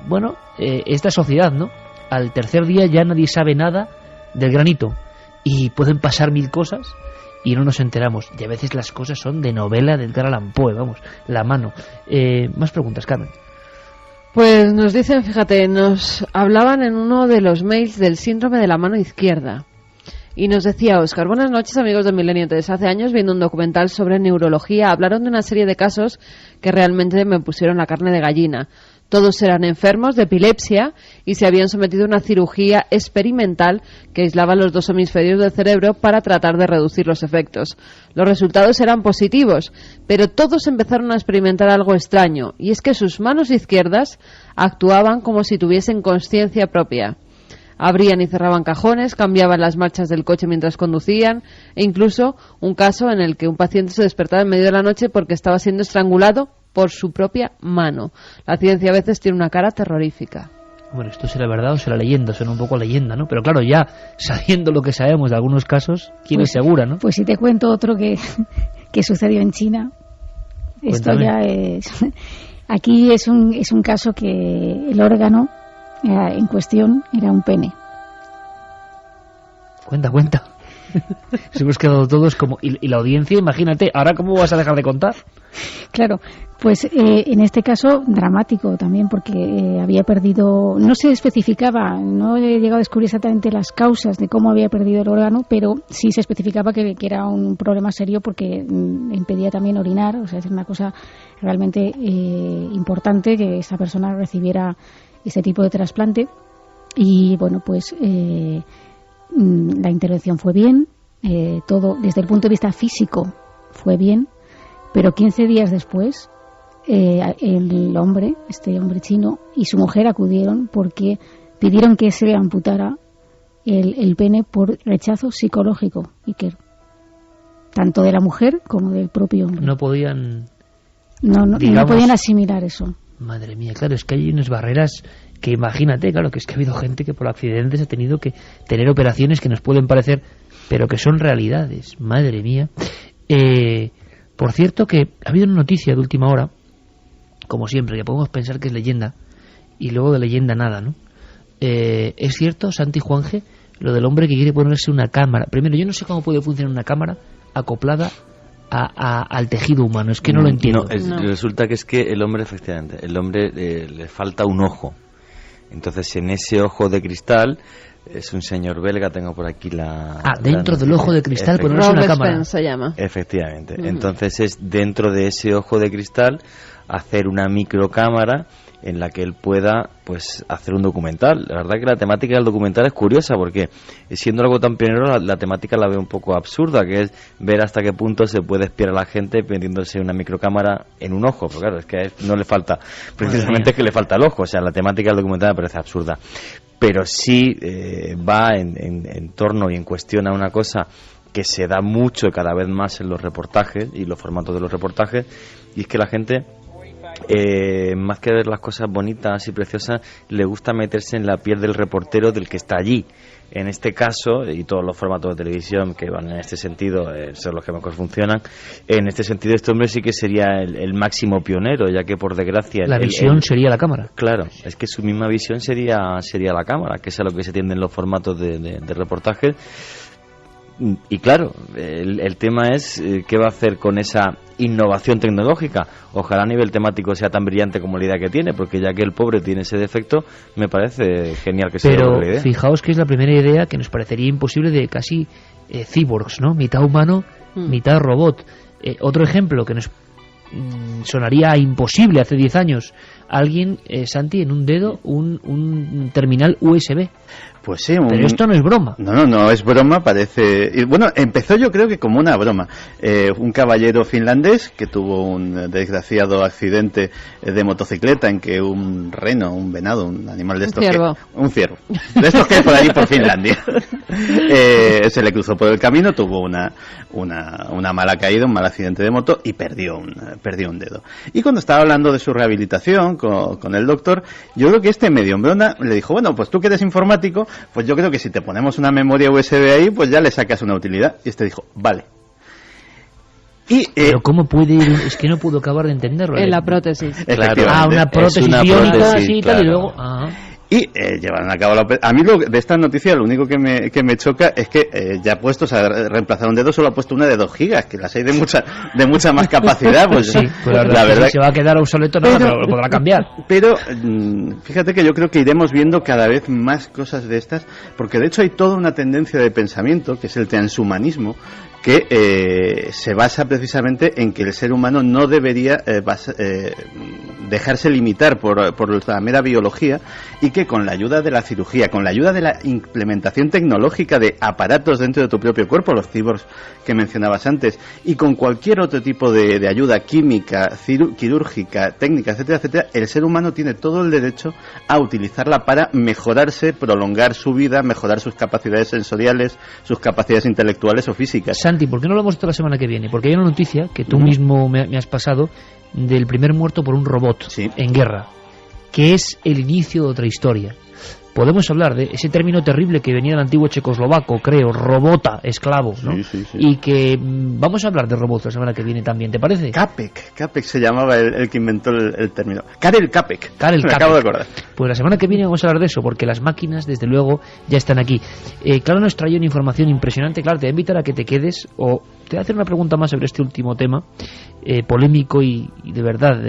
bueno, esta sociedad, ¿no? Al tercer día ya nadie sabe nada del gran hito, y pueden pasar mil cosas y no nos enteramos, y a veces las cosas son de novela de Edgar Allan Poe, vamos, la mano. Más preguntas, Carmen. Pues nos dicen, fíjate, nos hablaban en uno de los mails del síndrome de la mano izquierda. Y nos decía Óscar: buenas noches, amigos de Milenio 3. Hace años, viendo un documental sobre neurología, hablaron de una serie de casos que realmente me pusieron la carne de gallina. Todos eran enfermos de epilepsia y se habían sometido a una cirugía experimental que aislaba los dos hemisferios del cerebro para tratar de reducir los efectos. Los resultados eran positivos, pero todos empezaron a experimentar algo extraño, y es que sus manos izquierdas actuaban como si tuviesen conciencia propia. Abrían y cerraban cajones, cambiaban las marchas del coche mientras conducían, e incluso un caso en el que un paciente se despertaba en medio de la noche porque estaba siendo estrangulado por su propia mano. La ciencia a veces tiene una cara terrorífica. Bueno, esto será verdad o será leyenda, suena un poco a leyenda, ¿no? Pero claro, ya sabiendo lo que sabemos de algunos casos, ¿quién es segura, no? Pues si te cuento otro que sucedió en China, esto Cuéntame. ya es... Aquí es un caso que el órgano en cuestión era un pene. Cuenta. Nos hemos quedado todos como... Y la audiencia, imagínate, ¿ahora cómo vas a dejar de contar? Claro, pues en este caso dramático también, porque había perdido, no se especificaba, no he llegado a descubrir exactamente las causas de cómo había perdido el órgano, pero sí se especificaba que era un problema serio porque impedía también orinar, o sea, es una cosa realmente importante que esa persona recibiera ese tipo de trasplante. Y bueno, pues la intervención fue bien, todo desde el punto de vista físico fue bien, pero 15 días después el hombre, este hombre chino, y su mujer acudieron porque pidieron que se le amputara el pene por rechazo psicológico, Iker, tanto de la mujer como del propio hombre. No podían... No podían asimilar eso. Madre mía, claro, es que hay unas barreras que imagínate, claro, que es que ha habido gente que por accidentes ha tenido que tener operaciones que nos pueden parecer, pero que son realidades. Madre mía. Por cierto que ha habido una noticia de última hora, como siempre, que podemos pensar que es leyenda, y luego de leyenda nada, ¿no? Es cierto, Santi Juanje, lo del hombre que quiere ponerse una cámara. Primero, yo no sé cómo puede funcionar una cámara acoplada al tejido humano, es que no lo entiendo. Resulta que es que el hombre, efectivamente, le falta un ojo. Entonces, en ese ojo de cristal, es un señor belga, tengo por aquí dentro del ojo de cristal, pero no es una cámara. se llama. Efectivamente. Entonces, es dentro de ese ojo de cristal hacer una microcámara en la que él pueda pues hacer un documental. La verdad que la temática del documental es curiosa, porque siendo algo tan pionero, la temática la veo un poco absurda, que es ver hasta qué punto se puede espiar a la gente metiéndose una microcámara en un ojo. Pero claro, es que no le falta, precisamente que le falta el ojo. O sea, la temática del documental me parece absurda. Pero sí va en torno y en cuestión a una cosa que se da mucho cada vez más en los reportajes y los formatos de los reportajes, y es que la gente, más que ver las cosas bonitas y preciosas, le gusta meterse en la piel del reportero, del que está allí. En este caso, y todos los formatos de televisión que van en este sentido son los que mejor funcionan, en este sentido este hombre sí que sería el máximo pionero, ya que por desgracia la visión sería la cámara. Claro, es que su misma visión sería la cámara, que es a lo que se tienden los formatos de reportajes. Y claro, el tema es qué va a hacer con esa innovación tecnológica. Ojalá a nivel temático sea tan brillante como la idea que tiene, porque ya que el pobre tiene ese defecto, me parece genial que sea Pero la idea. Fijaos que es la primera idea que nos parecería imposible, de casi cyborgs, ¿no? Mitad humano, mitad robot. Otro ejemplo que nos sonaría imposible hace 10 años: alguien, Santi, en un dedo un terminal USB. Pues sí, pero esto no es broma. No es broma, parece. Y bueno, empezó yo creo que como una broma. Un caballero finlandés que tuvo un desgraciado accidente de motocicleta en que un reno, un venado, un animal de estos, un ciervo, de estos que hay por allí por Finlandia, se le cruzó por el camino, tuvo una mala caída, un mal accidente de moto y perdió un dedo. Y cuando estaba hablando de su rehabilitación con el doctor, yo creo que este medio hombrona le dijo: bueno, pues tú que eres informático, pues yo creo que si te ponemos una memoria USB ahí, pues ya le sacas una utilidad. Y este dijo: vale. Pero ¿cómo puede ir? Es que no puedo acabar de entenderlo. En la prótesis. Claro, una prótesis biónica así y tal, y luego... Y llevaron a cabo a mí de esta noticia lo único que me choca es que ya puestos a reemplazar un dedo, solo ha puesto una de 2 gigas, que las hay de mucha más capacidad. Pues sí, pues la verdad, si se va a quedar obsoleto, pero lo podrá cambiar. Pero fíjate que yo creo que iremos viendo cada vez más cosas de estas, porque de hecho hay toda una tendencia de pensamiento, que es el transhumanismo, que se basa precisamente en que el ser humano no debería dejarse limitar por la mera biología, y que con la ayuda de la cirugía, con la ayuda de la implementación tecnológica de aparatos dentro de tu propio cuerpo, los cyborgs que mencionabas antes, y con cualquier otro tipo de ayuda química, quirúrgica, técnica, etcétera, etcétera, el ser humano tiene todo el derecho a utilizarla para mejorarse, prolongar su vida, mejorar sus capacidades sensoriales, sus capacidades intelectuales o físicas. Santi, ¿por qué no lo hablamos toda la semana que viene? Porque hay una noticia que tú mismo me has pasado del primer muerto por un robot en guerra, que es el inicio de otra historia. Podemos hablar de ese término terrible que venía del antiguo checoslovaco, creo, robota, esclavo, ¿no? Sí. Y que vamos a hablar de robots la semana que viene también, ¿te parece? Capek se llamaba el que inventó el término. Karel Capek. Acabo de acordar. Pues la semana que viene vamos a hablar de eso, porque las máquinas, desde luego, ya están aquí. Claro, nos trae una información impresionante. Claro, te voy a invitar a que te quedes, o te voy a hacer una pregunta más sobre este último tema, polémico y de verdad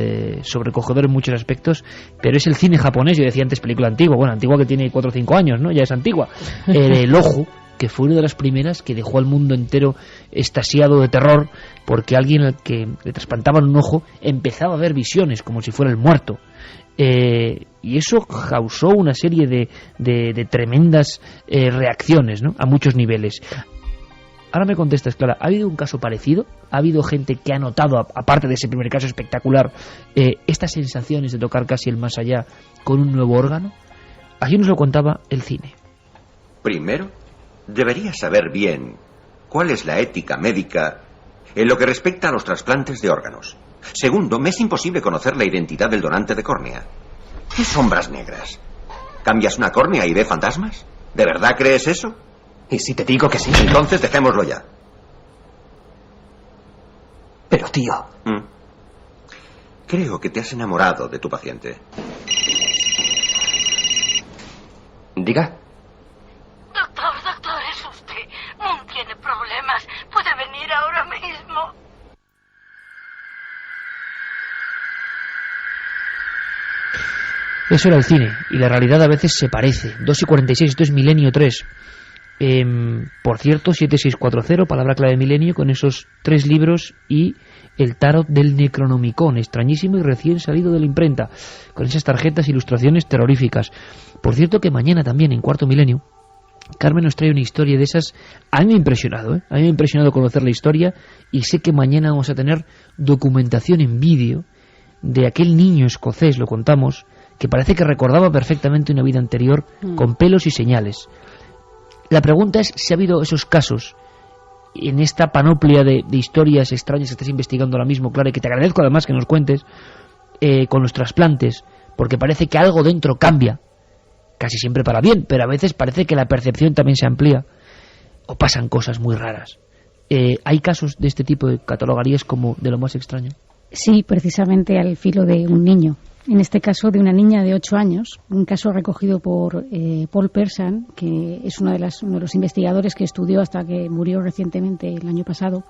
sobrecogedor en muchos aspectos, pero es el cine japonés. Yo decía antes película antigua, bueno, antigua que tiene 4 o 5 años, ¿no? Ya es antigua. El Ojo, que fue una de las primeras que dejó al mundo entero extasiado de terror, porque alguien al que le trasplantaban un ojo empezaba a ver visiones como si fuera el muerto. Y eso causó una serie de tremendas reacciones, ¿no? A muchos niveles. Ahora me contestas, Clara, ¿ha habido un caso parecido? ¿Ha habido gente que ha notado, aparte de ese primer caso espectacular, estas sensaciones de tocar casi el más allá con un nuevo órgano? Así nos lo contaba el cine. Primero, deberías saber bien cuál es la ética médica en lo que respecta a los trasplantes de órganos. Segundo, me es imposible conocer la identidad del donante de córnea. ¿Qué sombras negras? ¿Cambias una córnea y ve fantasmas? ¿De verdad crees eso? ¿Y si te digo que sí? Entonces dejémoslo ya. Pero, tío... Creo que te has enamorado de tu paciente. Diga. Doctor, es usted. Moon tiene problemas. ¿Puede venir ahora mismo? Eso era el cine, y la realidad a veces se parece. 2:46, esto es Milenio 3. Por cierto, 7640, palabra clave Milenio, con esos 3 libros y el tarot del Necronomicon, extrañísimo y recién salido de la imprenta, con esas tarjetas, ilustraciones terroríficas. Por cierto que mañana también, en Cuarto Milenio, Carmen nos trae una historia de esas. A mí me ha impresionado, A mí me ha impresionado conocer la historia, y sé que mañana vamos a tener documentación en vídeo de aquel niño escocés, lo contamos, que parece que recordaba perfectamente una vida anterior, con pelos y señales. La pregunta es si ha habido esos casos en esta panoplia de historias extrañas que estás investigando ahora mismo, Clara, y que te agradezco además que nos cuentes, con los trasplantes, porque parece que algo dentro cambia, casi siempre para bien, pero a veces parece que la percepción también se amplía, o pasan cosas muy raras. ¿Hay casos de este tipo que catalogarías como de lo más extraño? Sí, precisamente al filo de un niño. En este caso de una niña de 8 años, un caso recogido por Paul Persson, que es uno de los investigadores que estudió hasta que murió recientemente el año pasado,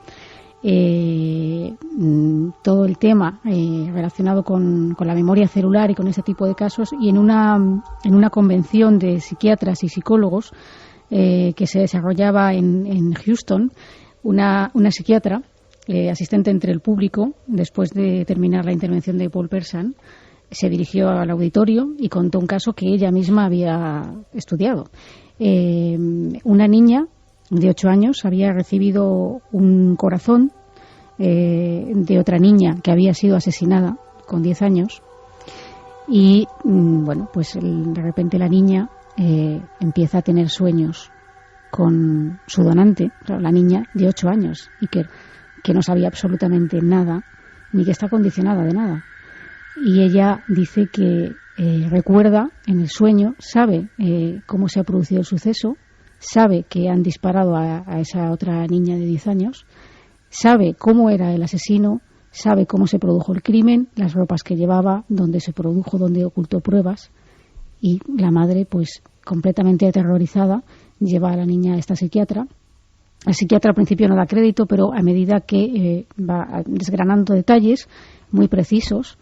todo el tema relacionado con la memoria celular y con ese tipo de casos, y en una convención de psiquiatras y psicólogos que se desarrollaba en Houston, una psiquiatra, asistente entre el público, después de terminar la intervención de Paul Persson, se dirigió al auditorio y contó un caso que ella misma había estudiado. Una niña de 8 años había recibido un corazón de otra niña que había sido asesinada con 10 años, y bueno, pues de repente la niña empieza a tener sueños con su donante, claro, la niña de 8 años, y que no sabía absolutamente nada, ni que está condicionada de nada. Y ella dice que recuerda en el sueño, sabe cómo se ha producido el suceso, sabe que han disparado a esa otra niña de 10 años, sabe cómo era el asesino, sabe cómo se produjo el crimen, las ropas que llevaba, dónde se produjo, dónde ocultó pruebas, y la madre, pues completamente aterrorizada, lleva a la niña a esta psiquiatra. El psiquiatra al principio no da crédito, pero a medida que va desgranando detalles muy precisos,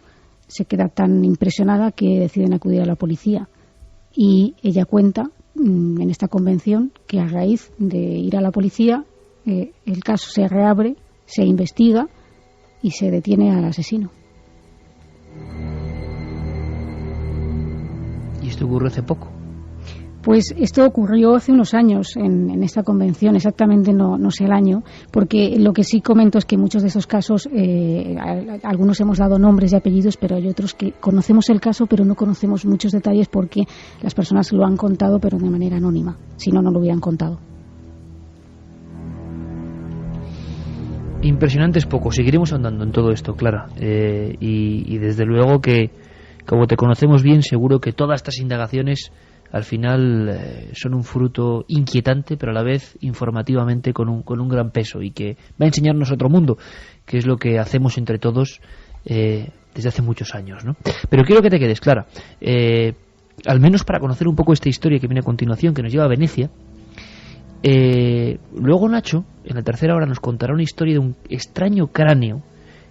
se queda tan impresionada que deciden acudir a la policía. Y ella cuenta en esta convención que a raíz de ir a la policía, el caso se reabre, se investiga y se detiene al asesino. ¿Y esto ocurrió hace poco? Pues esto ocurrió hace unos años en esta convención, exactamente no sé el año, porque lo que sí comento es que muchos de esos casos, algunos hemos dado nombres y apellidos, pero hay otros que conocemos el caso, pero no conocemos muchos detalles porque las personas lo han contado, pero de manera anónima, si no, no lo hubieran contado. Impresionante es poco, seguiremos andando en todo esto, Clara, y desde luego que, como te conocemos bien, seguro que todas estas indagaciones al final son un fruto inquietante, pero a la vez informativamente con un gran peso, y que va a enseñarnos otro mundo, que es lo que hacemos entre todos desde hace muchos años, ¿no? Pero quiero que te quedes, Clara, al menos para conocer un poco esta historia que viene a continuación, que nos lleva a Venecia. Luego Nacho, en la tercera hora, nos contará una historia de un extraño cráneo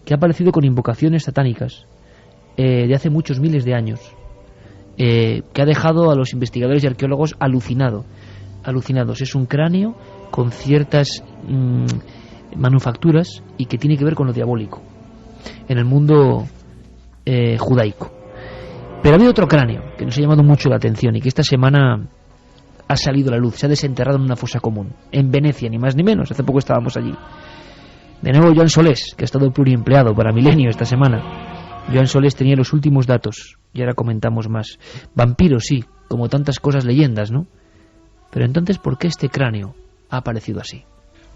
que ha aparecido con invocaciones satánicas de hace muchos miles de años, que ha dejado a los investigadores y arqueólogos alucinados. Es un cráneo con ciertas manufacturas y que tiene que ver con lo diabólico en el mundo judaico. Pero ha habido otro cráneo que nos ha llamado mucho la atención y que esta semana ha salido a la luz, se ha desenterrado en una fosa común en Venecia, ni más ni menos. Hace poco estábamos allí. De nuevo Joan Solés, que ha estado pluriempleado para Milenio esta semana. Joan Solés tenía los últimos datos y ahora comentamos más. Vampiros, sí, como tantas cosas, leyendas, ¿no? Pero entonces, ¿por qué este cráneo ha aparecido así?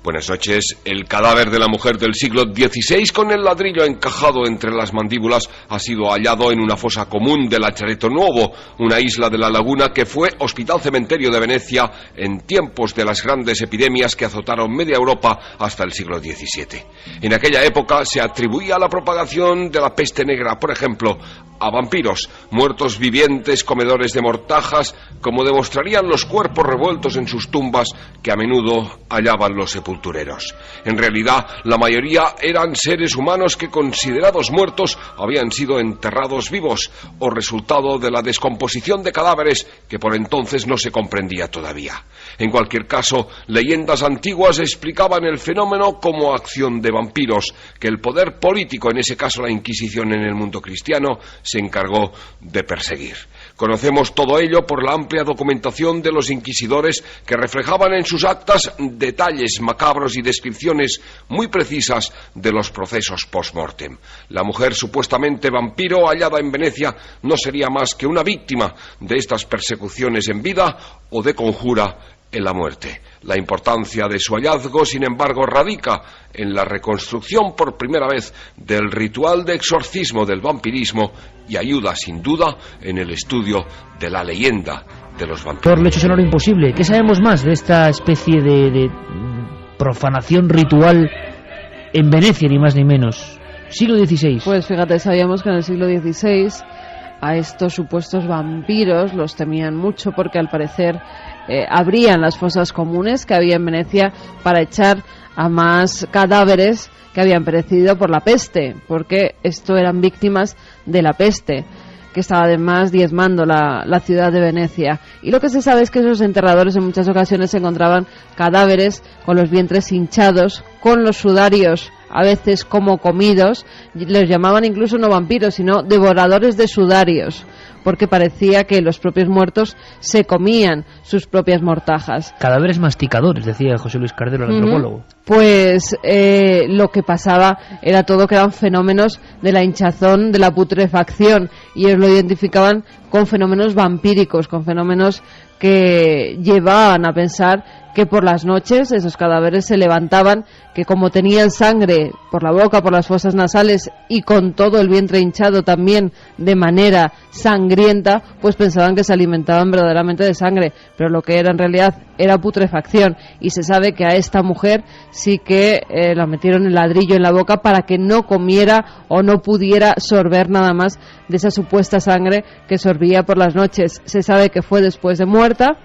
Buenas noches. El cadáver de la mujer del siglo XVI con el ladrillo encajado entre las mandíbulas ha sido hallado en una fosa común del Lachareto Nuovo, una isla de la laguna que fue hospital cementerio de Venecia en tiempos de las grandes epidemias que azotaron media Europa hasta el siglo XVII. En aquella época se atribuía la propagación de la peste negra, por ejemplo, a vampiros, muertos vivientes, comedores de mortajas, como demostrarían los cuerpos revueltos en sus tumbas que a menudo hallaban los sepulcros. sepultureros. En realidad, la mayoría eran seres humanos que, considerados muertos, habían sido enterrados vivos, o resultado de la descomposición de cadáveres que por entonces no se comprendía todavía. En cualquier caso, leyendas antiguas explicaban el fenómeno como acción de vampiros, que el poder político, en ese caso la Inquisición en el mundo cristiano, se encargó de perseguir. Conocemos todo ello por la amplia documentación de los inquisidores, que reflejaban en sus actas detalles macabros y descripciones muy precisas de los procesos post-mortem. La mujer supuestamente vampiro hallada en Venecia no sería más que una víctima de estas persecuciones en vida o de conjura en la muerte. La importancia de su hallazgo, sin embargo, radica en la reconstrucción por primera vez del ritual de exorcismo del vampirismo y ayuda, sin duda, en el estudio de la leyenda de los vampiros. Por el hecho sonoro imposible, ¿qué sabemos más de esta especie de profanación ritual en Venecia, ni más ni menos? Siglo XVI. Pues fíjate, sabíamos que en el siglo XVI a estos supuestos vampiros los temían mucho porque al parecer abrían las fosas comunes que había en Venecia para echar a más cadáveres que habían perecido por la peste, porque esto eran víctimas de la peste, que estaba además diezmando la ciudad de Venecia. Y lo que se sabe es que esos enterradores en muchas ocasiones encontraban cadáveres con los vientres hinchados, con los sudarios a veces como comidos. Les llamaban incluso no vampiros, sino devoradores de sudarios, porque parecía que los propios muertos se comían sus propias mortajas. Cadáveres masticadores, decía José Luis Cardero, el antropólogo. Pues lo que pasaba era todo que eran fenómenos de la hinchazón, de la putrefacción, y ellos lo identificaban con fenómenos vampíricos, con fenómenos que llevaban a pensar que por las noches esos cadáveres se levantaban, que como tenían sangre por la boca, por las fosas nasales y con todo el vientre hinchado también de manera sangrienta, pues pensaban que se alimentaban verdaderamente de sangre, pero lo que era en realidad era putrefacción. Y se sabe que a esta mujer sí que la metieron el ladrillo en la boca para que no comiera o no pudiera sorber nada más de esa supuesta sangre que sorbía por las noches. Se sabe que fue después de muerta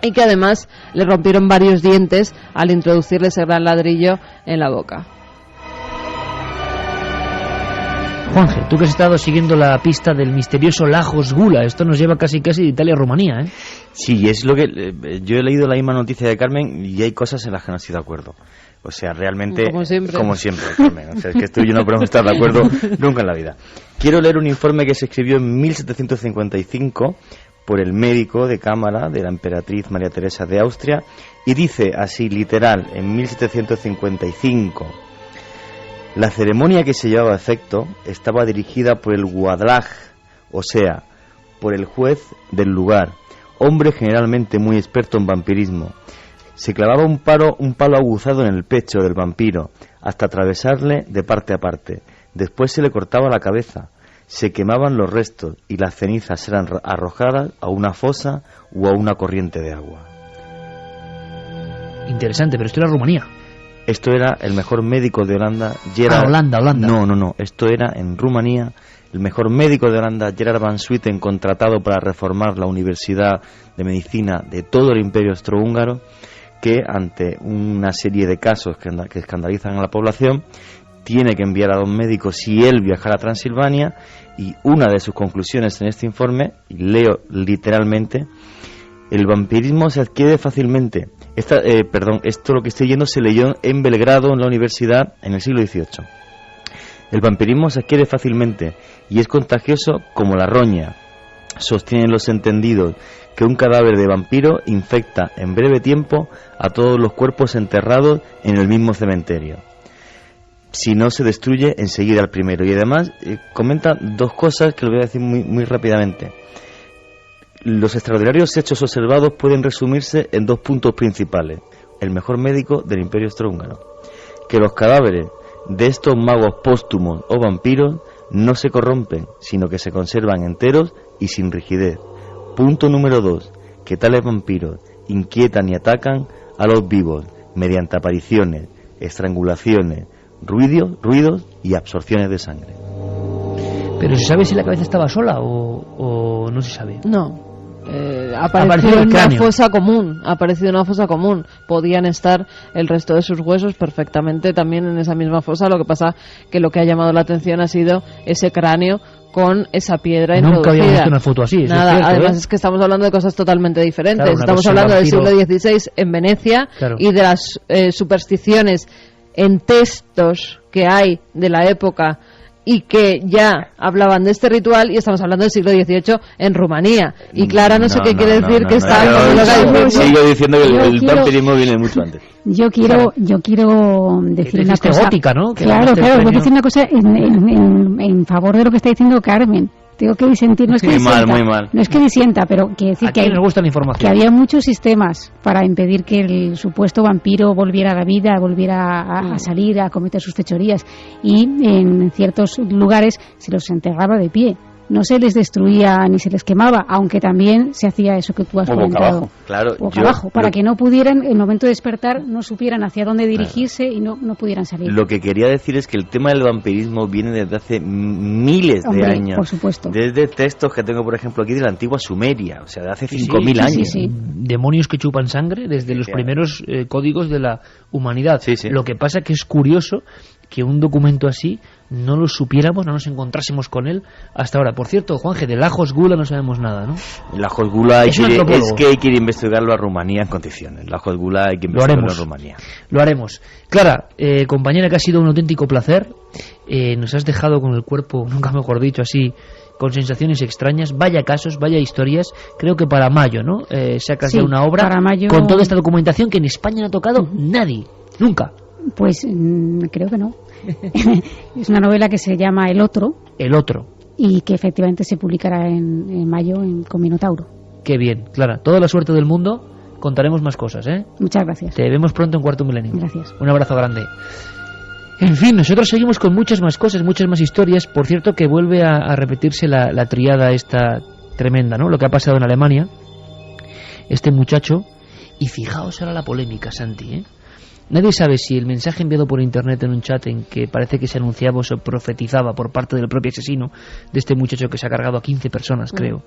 y que además le rompieron varios dientes al introducirle ese gran ladrillo en la boca. Juanje, tú que has estado siguiendo la pista del misterioso Lajos Gula, esto nos lleva casi de Italia a Rumanía, ¿eh? Sí, es lo que yo he leído la misma noticia de Carmen y hay cosas en las que no estoy de acuerdo. O sea, realmente, como siempre, Carmen. O sea, es que tú y yo no podemos estar de acuerdo nunca en la vida. Quiero leer un informe que se escribió en 1755 por el médico de cámara de la emperatriz María Teresa de Austria, y dice así, literal, en 1755: la ceremonia que se llevaba a efecto estaba dirigida por el guadlaj, o sea, por el juez del lugar, hombre generalmente muy experto en vampirismo. Se clavaba un palo aguzado en el pecho del vampiro hasta atravesarle de parte a parte. Después se le cortaba la cabeza, se quemaban los restos y las cenizas eran arrojadas a una fosa o a una corriente de agua. Interesante, pero esto era Rumanía. Esto era el mejor médico de Holanda, Holanda. No, esto era en Rumanía. El mejor médico de Holanda, Gerard van Swieten, contratado para reformar la Universidad de Medicina de todo el Imperio Austrohúngaro, que ante una serie de casos que escandalizan a la población, tiene que enviar a 2 médicos si él viajara a Transilvania, y una de sus conclusiones en este informe, y leo literalmente: el vampirismo se adquiere fácilmente. Esto lo que estoy leyendo se leyó en Belgrado, en la universidad, en el siglo XVIII. El vampirismo se adquiere fácilmente y es contagioso como la roña. Sostienen los entendidos que un cadáver de vampiro infecta en breve tiempo a todos los cuerpos enterrados en el mismo cementerio, si no se destruye enseguida al primero. Y además comenta 2 cosas que lo voy a decir muy rápidamente. Los extraordinarios hechos observados pueden resumirse en 2 puntos principales. El mejor médico del Imperio Austrohúngaro: que los cadáveres de estos magos póstumos o vampiros no se corrompen, sino que se conservan enteros y sin rigidez. Punto número 2, que tales vampiros inquietan y atacan a los vivos mediante apariciones, estrangulaciones, ruidos y absorciones de sangre. ¿Pero se sabe si la cabeza estaba sola o no se sabe? No, apareció en una fosa común, ha aparecido en una fosa común. Podían estar el resto de sus huesos perfectamente también en esa misma fosa. Lo que pasa que lo que ha llamado la atención ha sido ese cráneo con esa piedra introducida. Nunca habíamos visto una foto así. Nada, es cierto, además es que estamos hablando de cosas totalmente diferentes. Claro, estamos hablando del siglo XVI en Venecia, claro, y de las supersticiones en textos que hay de la época y que ya hablaban de este ritual, y estamos hablando del siglo XVIII en Rumanía. Y Clara no sé qué quiere decir que está... Sigo diciendo que el vampirismo viene mucho antes. Yo quiero decir una cosa... gótica, ¿no? Claro, voy a decir una cosa en favor de lo que está diciendo Carmen. Tengo que disentir, no es que disienta, muy mal. No es que disienta, pero quiere decir que, nos gusta la información, que había muchos sistemas para impedir que el supuesto vampiro volviera a la vida, volviera a salir, a cometer sus fechorías, y en ciertos lugares se los enterraba de pie. No se les destruía ni se les quemaba, aunque también se hacía eso que tú has comentado. Claro, boca abajo, para que no pudieran, en el momento de despertar, no supieran hacia dónde dirigirse, y no pudieran salir. Lo que quería decir es que el tema del vampirismo viene desde hace miles de años. Por supuesto. Desde textos que tengo, por ejemplo, aquí de la antigua Sumeria, o sea, de hace 5.000 años. Sí. Demonios que chupan sangre desde los primeros códigos de la humanidad. Lo que pasa que es curioso que un documento así no lo supiéramos, no nos encontrásemos con él hasta ahora. Por cierto, Juanje, del Lajos Gula no sabemos nada, ¿no? El Lajos Gula es que hay que ir a investigarlo a Rumanía en condiciones. El Lajos Gula hay que investigarlo a Rumanía. Lo haremos. Clara, compañera, que ha sido un auténtico placer. Nos has dejado con el cuerpo, nunca mejor dicho, así, con sensaciones extrañas. Vaya casos, vaya historias. Creo que para mayo, ¿no? Sacas ya una obra para mayo... con toda esta documentación que en España no ha tocado nadie, nunca. Pues creo que no. Es una novela que se llama El Otro. El Otro. Y que efectivamente se publicará en mayo con Minotauro. Qué bien, Clara. Toda la suerte del mundo. Contaremos más cosas, ¿eh? Muchas gracias. Te vemos pronto en Cuarto Milenio. Gracias. Un abrazo grande. En fin, nosotros seguimos con muchas más cosas, muchas más historias. Por cierto, que vuelve a repetirse la triada esta tremenda, ¿no? Lo que ha pasado en Alemania. Este muchacho. Y fijaos ahora la polémica, Santi, ¿eh? Nadie sabe si el mensaje enviado por internet en un chat en que parece que se anunciaba o se profetizaba por parte del propio asesino de este muchacho que se ha cargado a 15 personas, creo.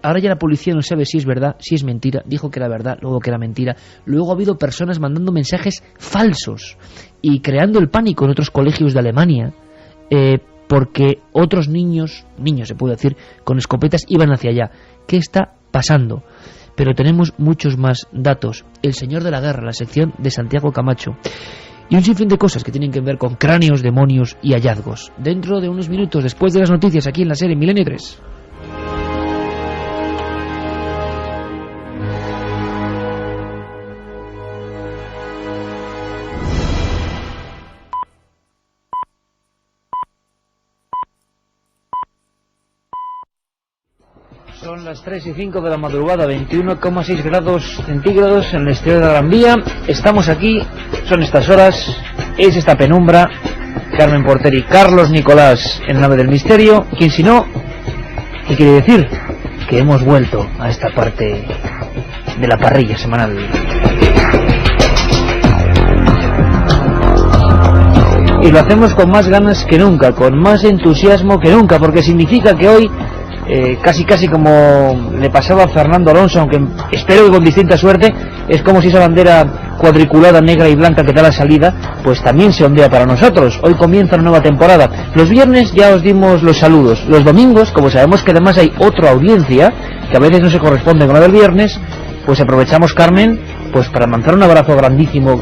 Ahora ya la policía no sabe si es verdad, si es mentira. Dijo que era verdad, luego que era mentira. Luego ha habido personas mandando mensajes falsos y creando el pánico en otros colegios de Alemania, porque otros niños se puede decir, con escopetas iban hacia allá. ¿Qué está pasando? Pero tenemos muchos más datos. El Señor de la Guerra, la sección de Santiago Camacho. Y un sinfín de cosas que tienen que ver con cráneos, demonios y hallazgos. Dentro de unos minutos, después de las noticias, aquí en la serie Milenio 3. Son las 3:05 de la madrugada, 21,6 grados centígrados en el exterior de la Gran Vía. Estamos aquí, son estas horas, es esta penumbra. Carmen Porter y Carlos Nicolás en Nave del Misterio. ¿Quién si no? ¿Qué quiere decir? Que hemos vuelto a esta parte de la parrilla semanal. Y lo hacemos con más ganas que nunca, con más entusiasmo que nunca, porque significa que hoy... casi como le pasaba a Fernando Alonso, aunque espero que con distinta suerte, es como si esa bandera cuadriculada negra y blanca que da la salida, pues también se ondea para nosotros. Hoy comienza una nueva temporada. Los viernes ya os dimos los saludos. Los domingos, como sabemos que además hay otra audiencia, que a veces no se corresponde con la del viernes, pues aprovechamos, Carmen, pues para mandar un abrazo grandísimo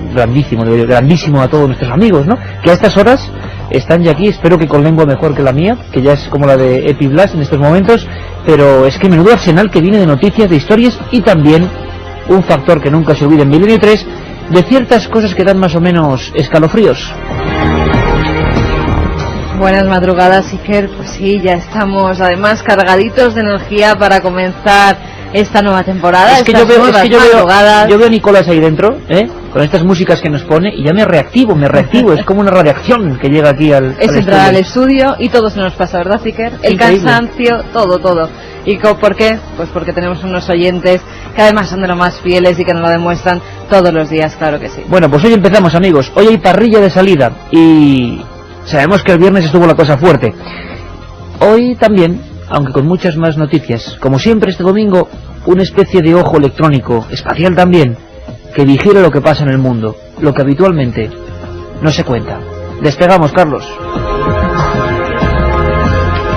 a todos nuestros amigos, ¿no? Que a estas horas están ya aquí, espero que con lengua mejor que la mía, que ya es como la de Epi Blas en estos momentos, pero es que menudo arsenal que viene de noticias, de historias, y también un factor que nunca se olvide en Milenio 3, de ciertas cosas que dan más o menos escalofríos. Buenas madrugadas, Iker. Pues sí, ya estamos además cargaditos de energía para comenzar esta nueva temporada. Yo veo a Nicolás ahí dentro, con estas músicas que nos pone, y ya me reactivo, es como una radiación que llega aquí al entrar al estudio y todo se nos pasa, ¿verdad, Iker? El increíble. Cansancio, todo. ¿Y por qué? Pues porque tenemos unos oyentes que además son de lo más fieles y que nos lo demuestran todos los días, claro que sí. Bueno, pues hoy empezamos, amigos. Hoy hay parrilla de salida y sabemos que el viernes estuvo la cosa fuerte. Hoy también, aunque con muchas más noticias. Como siempre, este domingo una especie de ojo electrónico, espacial también, que vigile lo que pasa en el mundo, lo que habitualmente no se cuenta. Despegamos, Carlos.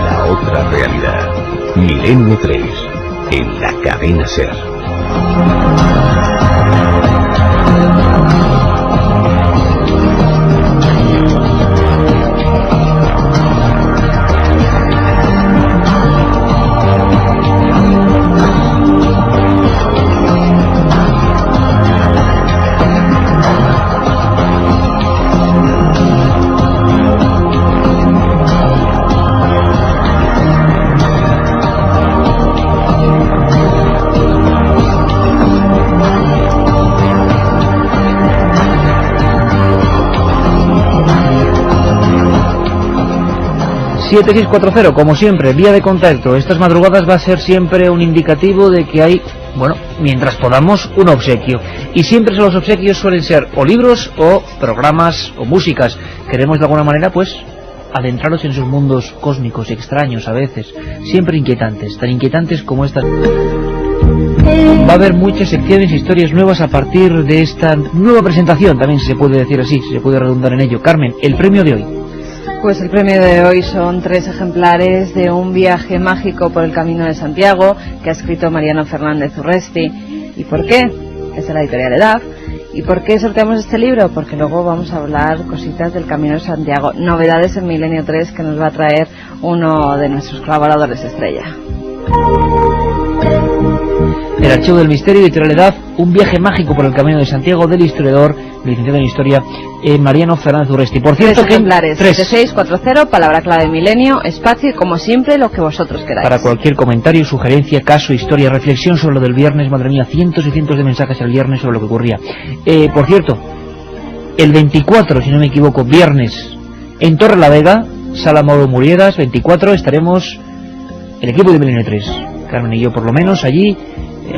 La otra realidad. Milenio 3, en la cadena SER. ...7640, como siempre, vía de contacto. Estas madrugadas va a ser siempre un indicativo de que hay, bueno, mientras podamos, un obsequio. Y siempre los obsequios suelen ser o libros o programas o músicas. Queremos de alguna manera, pues, adentraros en sus mundos cósmicos y extraños a veces, siempre inquietantes, tan inquietantes como estas. Va a haber muchas secciones e historias nuevas a partir de esta nueva presentación, también se puede decir así, se puede redundar en ello. Carmen, el premio de hoy. Pues el premio de hoy son 3 ejemplares de Un viaje mágico por el Camino de Santiago, que ha escrito Mariano Fernández Urresti. ¿Y por qué? Es de la editorial EDAF. ¿Y por qué sorteamos este libro? Porque luego vamos a hablar cositas del Camino de Santiago, novedades en Milenio 3 que nos va a traer uno de nuestros colaboradores estrella. El Archivo del Misterio, editorial EDAF, Un viaje mágico por el Camino de Santiago, del historiador, licenciado en Historia, Mariano Fernández Urresti. Por cierto, 3 ejemplares, 7640, palabra clave Milenio, espacio y como siempre lo que vosotros queráis. Para cualquier comentario, sugerencia, caso, historia, reflexión sobre lo del viernes, madre mía, cientos y cientos de mensajes el viernes sobre lo que ocurría. Por cierto, el 24, si no me equivoco, viernes, en Torrelavega, Sala Mauro Muriegas, 24, estaremos el equipo de Milenio 3, Carmen y yo por lo menos, allí,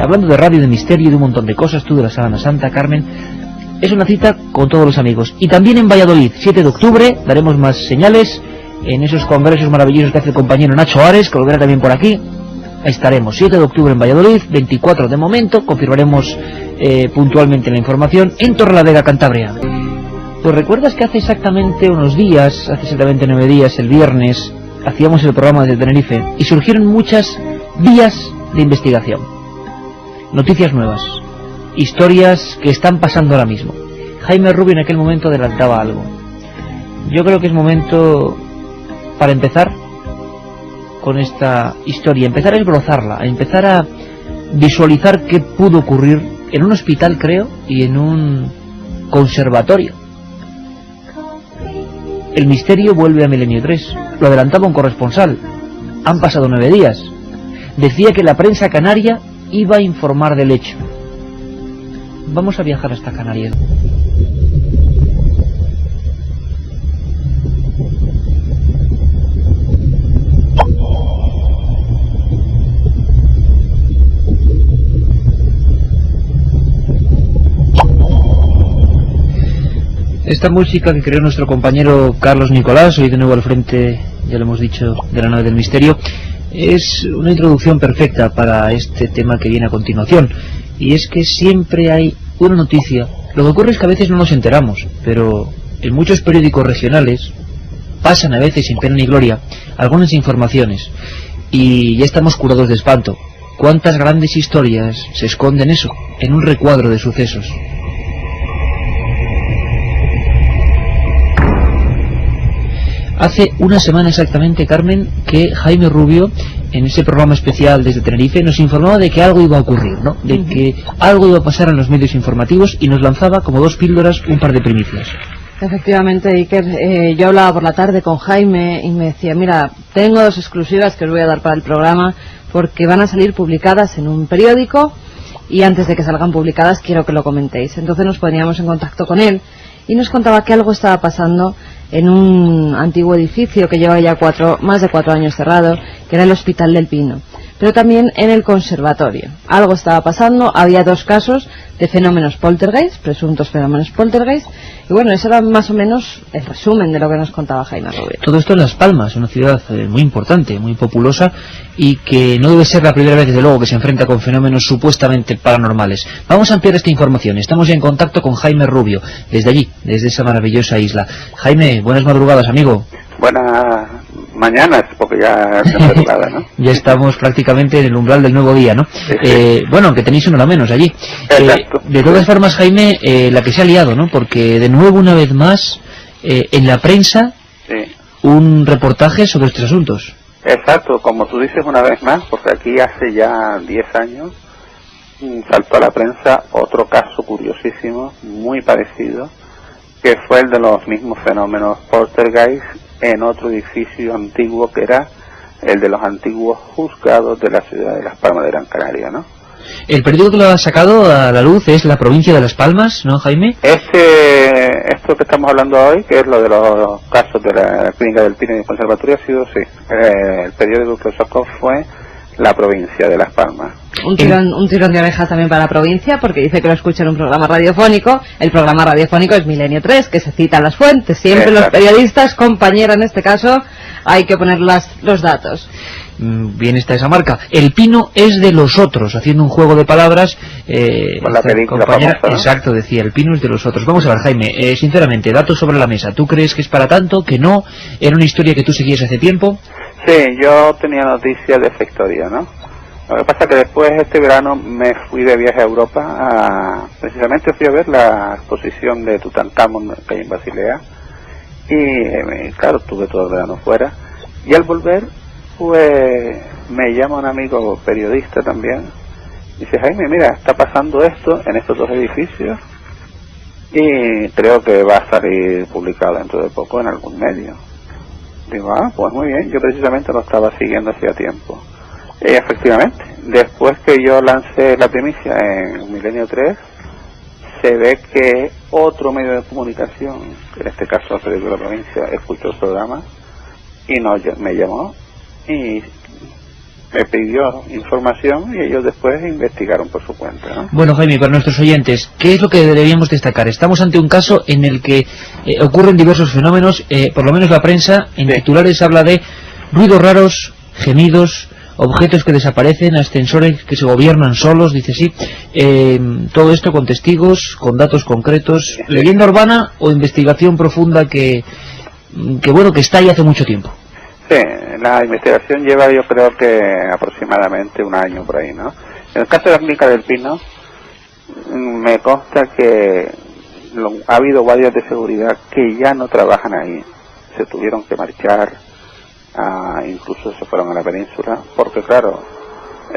hablando de radio, de misterio y de un montón de cosas, tú de la Sábana Santa, Carmen. Es una cita con todos los amigos. Y también en Valladolid, 7 de octubre, daremos más señales en esos congresos maravillosos que hace el compañero Nacho Ares, que lo verá también por aquí. Ahí estaremos, 7 de octubre en Valladolid, 24 de momento, confirmaremos puntualmente la información, en Torrelavega, Cantabria. Pues recuerdas que hace exactamente unos días, hace exactamente 9 días, el viernes, hacíamos el programa desde Tenerife y surgieron muchas vías de investigación. Noticias nuevas, historias que están pasando ahora mismo. Jaime Rubio en aquel momento adelantaba algo. Yo creo que es momento para empezar con esta historia, empezar a esbozarla, a empezar a visualizar qué pudo ocurrir en un hospital, creo, y en un conservatorio. El misterio vuelve a Milenio 3, lo adelantaba un corresponsal. Han pasado 9 días. Decía que la prensa canaria iba a informar del hecho. Vamos a viajar hasta Canarias. Esta música que creó nuestro compañero Carlos Nicolás, hoy de nuevo al frente, ya lo hemos dicho, de la nave del misterio, es una introducción perfecta para este tema que viene a continuación. Y es que siempre hay una noticia. Lo que ocurre es que a veces no nos enteramos, pero en muchos periódicos regionales pasan a veces sin pena ni gloria algunas informaciones y ya estamos curados de espanto. ¿Cuántas grandes historias se esconden eso, en un recuadro de sucesos? Hace una semana exactamente, Carmen, que Jaime Rubio, en ese programa especial desde Tenerife, nos informaba de que algo iba a ocurrir, ¿no? De que algo iba a pasar en los medios informativos y nos lanzaba como 2 píldoras un par de primicias. Efectivamente, Iker, yo hablaba por la tarde con Jaime y me decía, mira, tengo 2 exclusivas que os voy a dar para el programa porque van a salir publicadas en un periódico y antes de que salgan publicadas quiero que lo comentéis. Entonces nos poníamos en contacto con él y nos contaba que algo estaba pasando en un antiguo edificio que lleva ya más de 4 años cerrado, que era el Hospital del Pino. pero también en el conservatorio. Algo estaba pasando, había 2 casos de fenómenos poltergeist, presuntos fenómenos poltergeist, y bueno, ese era más o menos el resumen de lo que nos contaba Jaime Rubio. Todo esto en Las Palmas, una ciudad muy importante, muy populosa, y que no debe ser la primera vez, desde luego, que se enfrenta con fenómenos supuestamente paranormales. Vamos a ampliar esta información. Estamos en contacto con Jaime Rubio, desde allí, desde esa maravillosa isla. Jaime, buenas madrugadas, amigo. Buenas mañanas, porque ya es madrugada, ¿no? Ya estamos prácticamente en el umbral del nuevo día, ¿no? Sí. Bueno, aunque tenéis una menos allí. Exacto. De todas formas, Jaime, la que se ha liado, ¿no? Porque de nuevo, una vez más, en la prensa, Sí. un reportaje sobre estos asuntos. Exacto, como tú dices una vez más, porque aquí hace ya 10 años saltó a la prensa otro caso curiosísimo, muy parecido, que fue el de los mismos fenómenos poltergeist en otro edificio antiguo que era el de los antiguos juzgados de la ciudad de Las Palmas de Gran Canaria, ¿no? El periódico que lo ha sacado a la luz es La Provincia de Las Palmas, ¿no, Jaime? Esto que estamos hablando hoy, que es lo de los casos de la Clínica del Pino y del Conservatorio, ha sido, sí, el periódico que lo sacó fue La Provincia de Las Palmas. Un tirón de orejas también para la provincia, porque dice que lo escucha en un programa radiofónico. El programa radiofónico es Milenio 3, que se citan las fuentes. Siempre los periodistas, compañera en este caso, hay que poner los datos. Bien está esa marca. El pino es de los otros, haciendo un juego de palabras. Con la película compañera, famosa, ¿no? exacto, decía, el pino es de los otros. Vamos a ver, Jaime, sinceramente, datos sobre la mesa. ¿Tú crees que es para tanto? ¿Que no? ¿Era una historia que tú seguías hace tiempo? Sí, yo tenía noticias de esa historia, ¿no? Lo que pasa es que después, este verano, me fui de viaje a Europa. Precisamente fui a ver la exposición de Tutankamón que hay en Basilea. Y, claro, estuve todo el verano fuera. Y al volver, pues, me llama un amigo periodista también. Dice, Jaime, mira, está pasando esto en estos 2 edificios. Y creo que va a salir publicado dentro de poco en algún medio. Digo, pues muy bien, yo precisamente lo estaba siguiendo hacía tiempo. Y efectivamente, después que yo lancé la primicia en Milenio 3, se ve que otro medio de comunicación, en este caso el periódico de la provincia, escuchó el programa y me llamó y me pidió información y ellos después investigaron por su cuenta, ¿no? Bueno, Jaime, para nuestros oyentes, ¿qué es lo que deberíamos destacar? Estamos ante un caso en el que ocurren diversos fenómenos, por lo menos la prensa en titulares habla de ruidos raros, gemidos, objetos que desaparecen, ascensores que se gobiernan solos, dice sí, todo esto con testigos, con datos concretos, leyenda urbana o investigación profunda que bueno, que está ahí hace mucho tiempo. Sí, la investigación lleva, yo creo que aproximadamente 1 año por ahí, ¿no? En el caso de la Clínica del Pino, me consta que ha habido guardias de seguridad que ya no trabajan ahí, se tuvieron que marchar, incluso se fueron a la península, porque claro,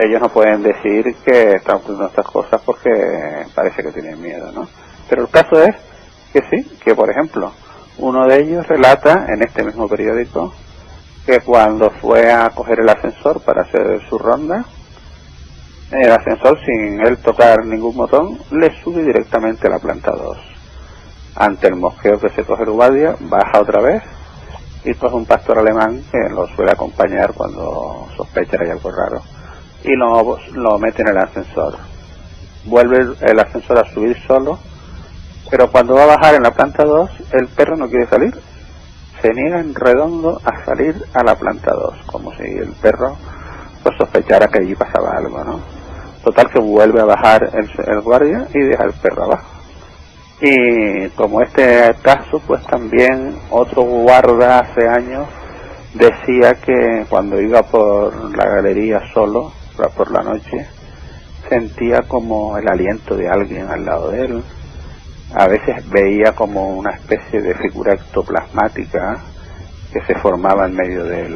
ellos no pueden decir que están ocurriendo estas cosas porque parece que tienen miedo, ¿no? Pero el caso es que sí, que por ejemplo, uno de ellos relata en este mismo periódico que cuando fue a coger el ascensor para hacer su ronda, el ascensor, sin él tocar ningún botón, le sube directamente a la planta 2. Ante el mosqueo que se coge el guardia, baja otra vez y coge un pastor alemán que lo suele acompañar cuando sospecha que hay algo raro y lo mete en el ascensor. Vuelve el ascensor a subir solo, pero cuando va a bajar en la planta 2, el perro no quiere salir. Se niega en redondo a salir a la planta 2, como si el perro pues sospechara que allí pasaba algo, ¿no? Total que vuelve a bajar el guardia y deja el perro abajo. Y como este caso, pues también otro guarda hace años decía que cuando iba por la galería solo, por la noche, sentía como el aliento de alguien al lado de él. A veces veía como una especie de figura ectoplasmática que se formaba en medio de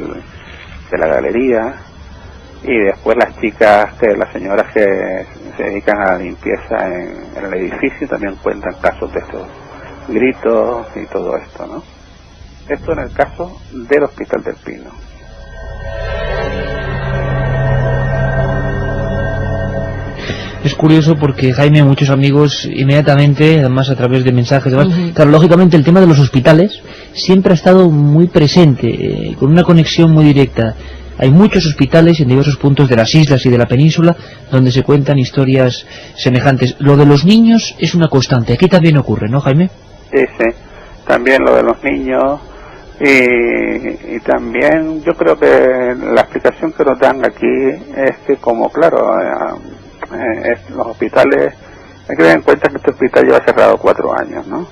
la galería. Y después las señoras que se dedican a la limpieza en el edificio también cuentan casos de estos gritos y todo esto, ¿no? Esto en el caso del Hospital del Pino. Es curioso porque, Jaime, muchos amigos inmediatamente, además a través de mensajes, claro, lógicamente el tema de los hospitales siempre ha estado muy presente, con una conexión muy directa. hay muchos hospitales en diversos puntos de las islas y de la península donde se cuentan historias semejantes. Lo de los niños es una constante, aquí también ocurre, ¿no, Jaime? Sí, también lo de los niños, y también yo creo que la explicación que nos dan aquí es que, como claro, los hospitales, hay que tener en cuenta que este hospital lleva cerrado 4 años, ¿no?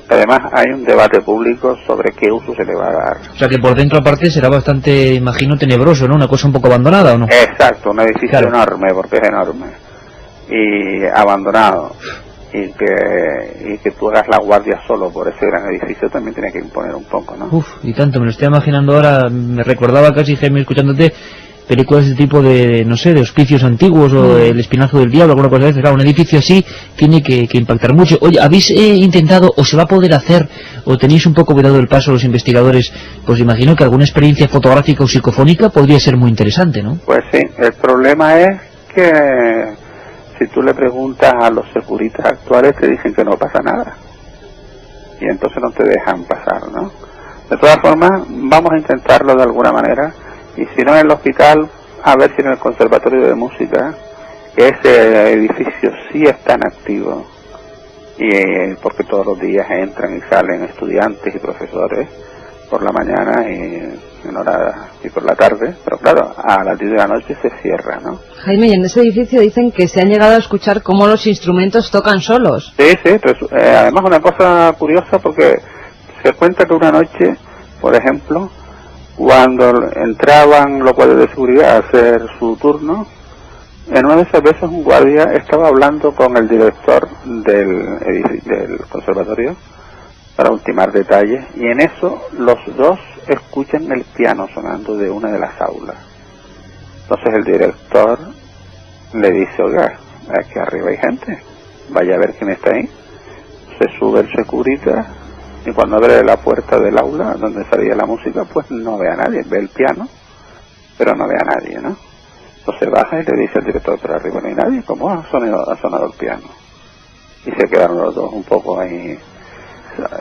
Además hay un debate público sobre qué uso se le va a dar. O sea que por dentro aparte será bastante, imagino, tenebroso, ¿no? Una cosa un poco abandonada, ¿o no? Exacto, un edificio enorme, porque es enorme, y abandonado. Y que tú hagas la guardia solo por ese gran edificio también tiene que imponer un poco, ¿no? Uf, y tanto, me lo estoy imaginando ahora, me recordaba casi, Jaime, escuchándote, películas de este tipo de, no sé, de hospicios antiguos o El Espinazo del Diablo, alguna cosa de eso. Claro, un edificio así tiene que impactar mucho. Oye, ¿habéis intentado, o se va a poder hacer, o tenéis un poco cuidado del paso los investigadores? Pues imagino que alguna experiencia fotográfica o psicofónica podría ser muy interesante, ¿no? Pues sí, el problema es que si tú le preguntas a los securitas actuales te dicen que no pasa nada, y entonces no te dejan pasar, ¿no? De todas formas, vamos a intentarlo de alguna manera, y si no en el hospital, a ver si en el Conservatorio de Música ese edificio sí está en activo, y porque todos los días entran y salen estudiantes y profesores por la mañana y por la tarde, pero claro, a las 10 de la noche se cierra, ¿no? Jaime, y en ese edificio dicen que se han llegado a escuchar cómo los instrumentos tocan solos. Sí, pues, además una cosa curiosa, porque se cuenta que una noche, por ejemplo, cuando entraban los guardias de seguridad a hacer su turno, en una de esas veces un guardia estaba hablando con el director del conservatorio para ultimar detalles, y en eso los dos escuchan el piano sonando de una de las aulas. Entonces el director le dice: oiga, aquí arriba hay gente, vaya a ver quién está ahí. Se sube el securita, y cuando abre la puerta del aula donde salía la música, pues no ve a nadie, ve el piano, pero no ve a nadie, ¿no? Entonces baja y le dice al director: pero arriba no hay nadie, ¿cómo ha sonado el piano? Y se quedaron los dos un poco ahí.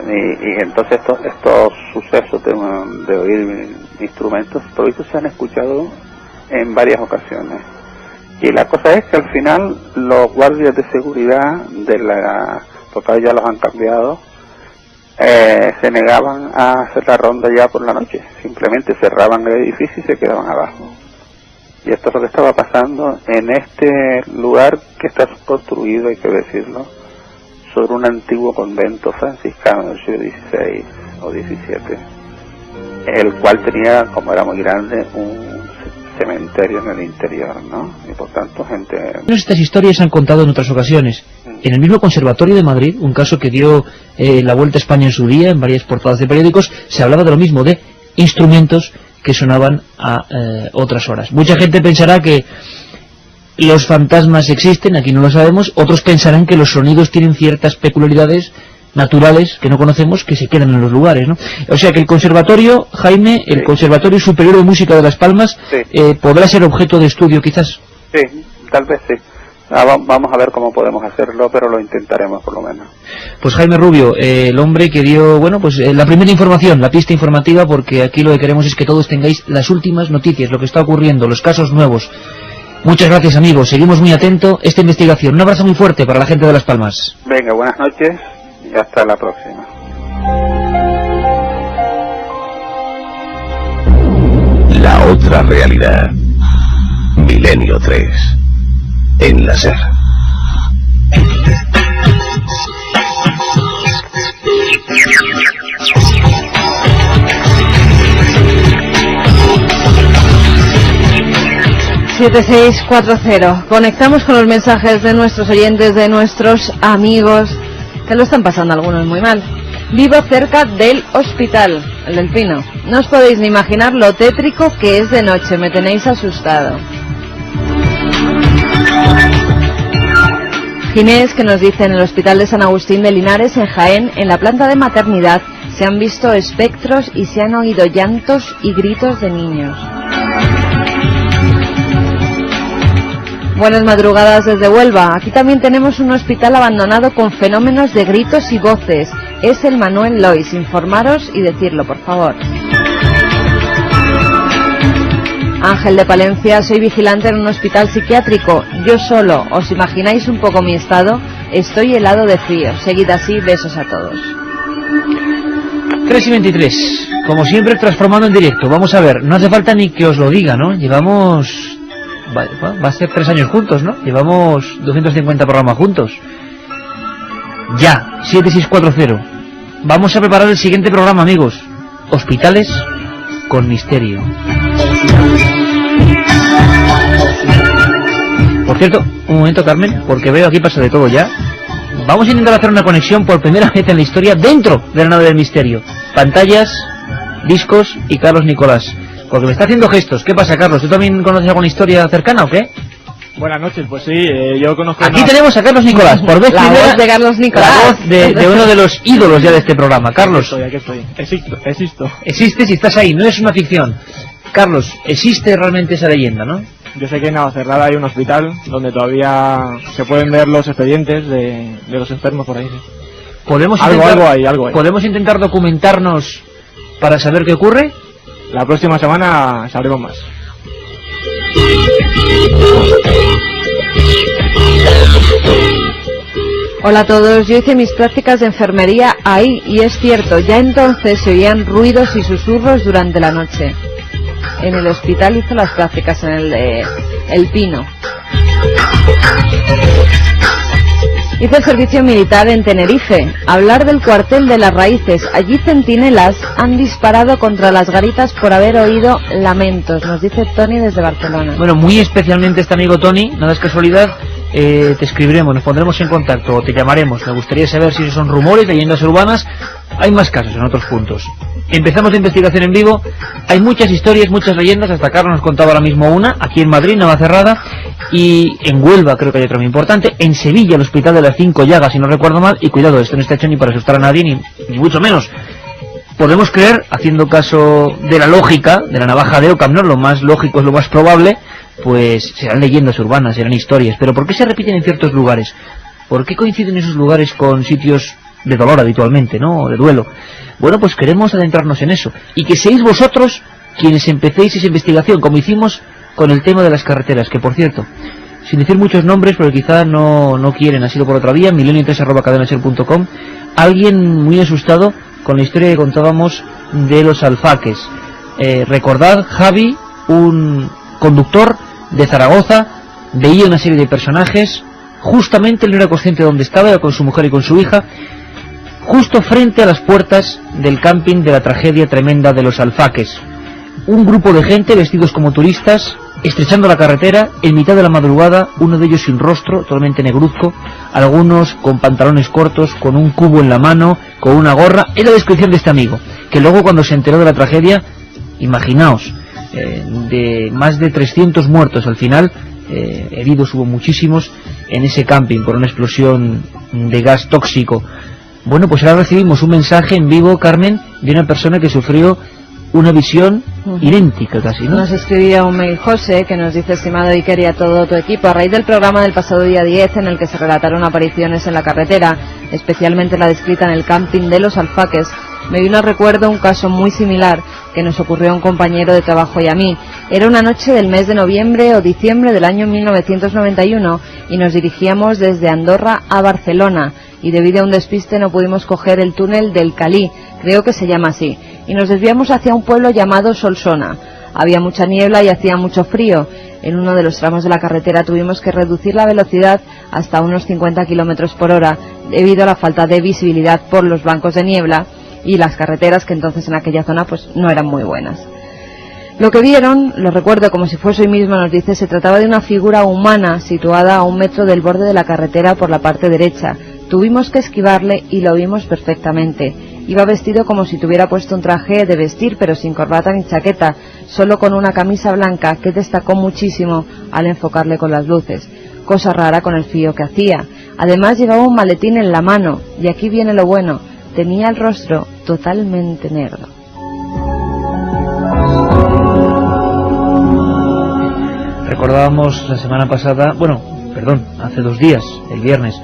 Y entonces estos sucesos de oír instrumentos prohibidos se han escuchado en varias ocasiones, y la cosa es que al final los guardias de seguridad porque ya los han cambiado, se negaban a hacer la ronda ya por la noche, simplemente cerraban el edificio y se quedaban abajo. Y esto es lo que estaba pasando en este lugar que está construido, hay que decirlo, sobre un antiguo convento franciscano del siglo XVI o XVII, el cual tenía, como era muy grande, un cementerio en el interior, ¿no? Y por tanto gente... Estas historias se han contado en otras ocasiones. En el mismo Conservatorio de Madrid, un caso que dio la vuelta a España en su día, en varias portadas de periódicos, se hablaba de lo mismo, de instrumentos que sonaban a otras horas. Mucha gente pensará que los fantasmas existen, aquí no lo sabemos. Otros pensarán que los sonidos tienen ciertas peculiaridades naturales que no conocemos, que se quedan en los lugares, ¿no? O sea que el conservatorio, Jaime, el Conservatorio Superior de Música de Las Palmas, podrá ser objeto de estudio quizás. Sí, tal vez sí. Vamos a ver cómo podemos hacerlo, pero lo intentaremos por lo menos. Pues Jaime Rubio, el hombre que dio, bueno, pues la primera información, la pista informativa, porque aquí lo que queremos es que todos tengáis las últimas noticias, lo que está ocurriendo, los casos nuevos. Muchas gracias, amigos, seguimos muy atentos esta investigación. Un abrazo muy fuerte para la gente de Las Palmas. Venga, buenas noches y hasta la próxima. La otra realidad. Milenio 3. En la SER. ...7640... Conectamos con los mensajes de nuestros oyentes, de nuestros amigos, que lo están pasando algunos muy mal. Vivo cerca del hospital, el del Pino. No os podéis ni imaginar lo tétrico que es de noche, me tenéis asustado. Ginés, que nos dice: en el hospital de San Agustín de Linares, en Jaén, en la planta de maternidad, se han visto espectros y se han oído llantos y gritos de niños. Buenas madrugadas desde Huelva. Aquí también tenemos un hospital abandonado con fenómenos de gritos y voces. Es el Manuel Lois. Informaros y decirlo, por favor. Ángel de Palencia, soy vigilante en un hospital psiquiátrico, yo solo. ¿Os imagináis un poco mi estado? Estoy helado de frío. Seguid así, besos a todos. 3:23, como siempre transformando en directo. Vamos a ver, no hace falta ni que os lo diga, ¿no? Llevamos... va a ser 3 años juntos, ¿no? Llevamos 250 programas juntos. Ya, 7640. Vamos a preparar el siguiente programa, amigos. Hospitales con misterio. Por cierto, un momento, Carmen, porque veo aquí pasa de todo ya. Vamos a intentar hacer una conexión por primera vez en la historia dentro de la nave del misterio. Pantallas, discos y Carlos Nicolás. Porque me está haciendo gestos. ¿Qué pasa, Carlos? ¿Tú también conoces alguna historia cercana o qué? Buenas noches, pues sí, yo conozco... Aquí tenemos a Carlos Nicolás, por vez la primera, voz de Carlos Nicolás. La voz de uno de los ídolos ya de este programa. Carlos. Aquí estoy. Existo. Existes y estás ahí, no es una ficción. Carlos, existe realmente esa leyenda, ¿no? Yo sé que en Navacerrada hay un hospital donde todavía se pueden ver los expedientes de los enfermos por ahí. ¿Sí? ¿Podemos algo hay. ¿Podemos intentar documentarnos para saber qué ocurre? La próxima semana sabremos más. Hola a todos, yo hice mis prácticas de enfermería ahí y es cierto, ya entonces se oían ruidos y susurros durante la noche. En el hospital hizo las prácticas en el de El Pino. Hice el servicio militar en Tenerife. Hablar del cuartel de las Raíces. Allí centinelas han disparado contra las garitas por haber oído lamentos, nos dice Tony desde Barcelona. Bueno, muy especialmente este amigo Tony, nada es casualidad, te escribiremos, nos pondremos en contacto o te llamaremos. Me gustaría saber si son rumores, leyendas urbanas. Hay más casos en otros puntos. Empezamos la investigación en vivo. Hay muchas historias, muchas leyendas. Hasta Carlos nos contaba ahora mismo una, aquí en Madrid, Navacerrada, y en Huelva creo que hay otra muy importante. En Sevilla, el Hospital de las 5 Llagas, si no recuerdo mal. Y cuidado, esto no está hecho ni para asustar a nadie, ni mucho menos. Podemos creer, haciendo caso de la lógica, de la navaja de Occam, ¿no? Lo más lógico es lo más probable, pues serán leyendas urbanas, serán historias. Pero ¿por qué se repiten en ciertos lugares? ¿Por qué coinciden esos lugares con sitios de dolor habitualmente, ¿no? De duelo. Bueno, pues queremos adentrarnos en eso. Y que seáis vosotros quienes empecéis esa investigación, como hicimos con el tema de las carreteras, que por cierto, sin decir muchos nombres, porque quizá no quieren, ha sido por otra vía, milenio3@cadenaser.com, alguien muy asustado con la historia que contábamos de los alfaques. Recordad, Javi, un conductor de Zaragoza, veía una serie de personajes, justamente él no era consciente de dónde estaba, era con su mujer y con su hija, justo frente a las puertas del camping de la tragedia tremenda de los alfaques. Un grupo de gente vestidos como turistas, estrechando la carretera, en mitad de la madrugada, uno de ellos sin rostro, totalmente negruzco, algunos con pantalones cortos, con un cubo en la mano, con una gorra. Es la descripción de este amigo, que luego cuando se enteró de la tragedia, imaginaos, de más de 300 muertos al final, heridos hubo muchísimos en ese camping por una explosión de gas tóxico. Bueno, pues ahora recibimos un mensaje en vivo, Carmen, de una persona que sufrió una visión idéntica casi, ¿no? Nos escribía un mail José que nos dice: estimado Iker y a todo tu equipo, a raíz del programa del pasado día 10 en el que se relataron apariciones en la carretera, especialmente la descrita en el camping de los alfaques, me vino a recuerdo un caso muy similar que nos ocurrió a un compañero de trabajo y a mí. Era una noche del mes de noviembre o diciembre del año 1991 y nos dirigíamos desde Andorra a Barcelona y debido a un despiste no pudimos coger el túnel del Calí, creo que se llama así, y nos desviamos hacia un pueblo llamado Solsona. Había mucha niebla y hacía mucho frío. En uno de los tramos de la carretera tuvimos que reducir la velocidad hasta unos 50 km por hora debido a la falta de visibilidad por los bancos de niebla y las carreteras que entonces en aquella zona pues no eran muy buenas. Lo que vieron, lo recuerdo como si fuese hoy mismo, nos dice, se trataba de una figura humana situada a 1 metro del borde de la carretera por la parte derecha. Tuvimos que esquivarle y lo vimos perfectamente. Iba vestido como si tuviera puesto un traje de vestir, pero sin corbata ni chaqueta, solo con una camisa blanca que destacó muchísimo al enfocarle con las luces. Cosa rara con el frío que hacía. Además llevaba un maletín en la mano, y aquí viene lo bueno, tenía el rostro totalmente negro. Recordábamos la semana pasada, hace 2 días, el viernes,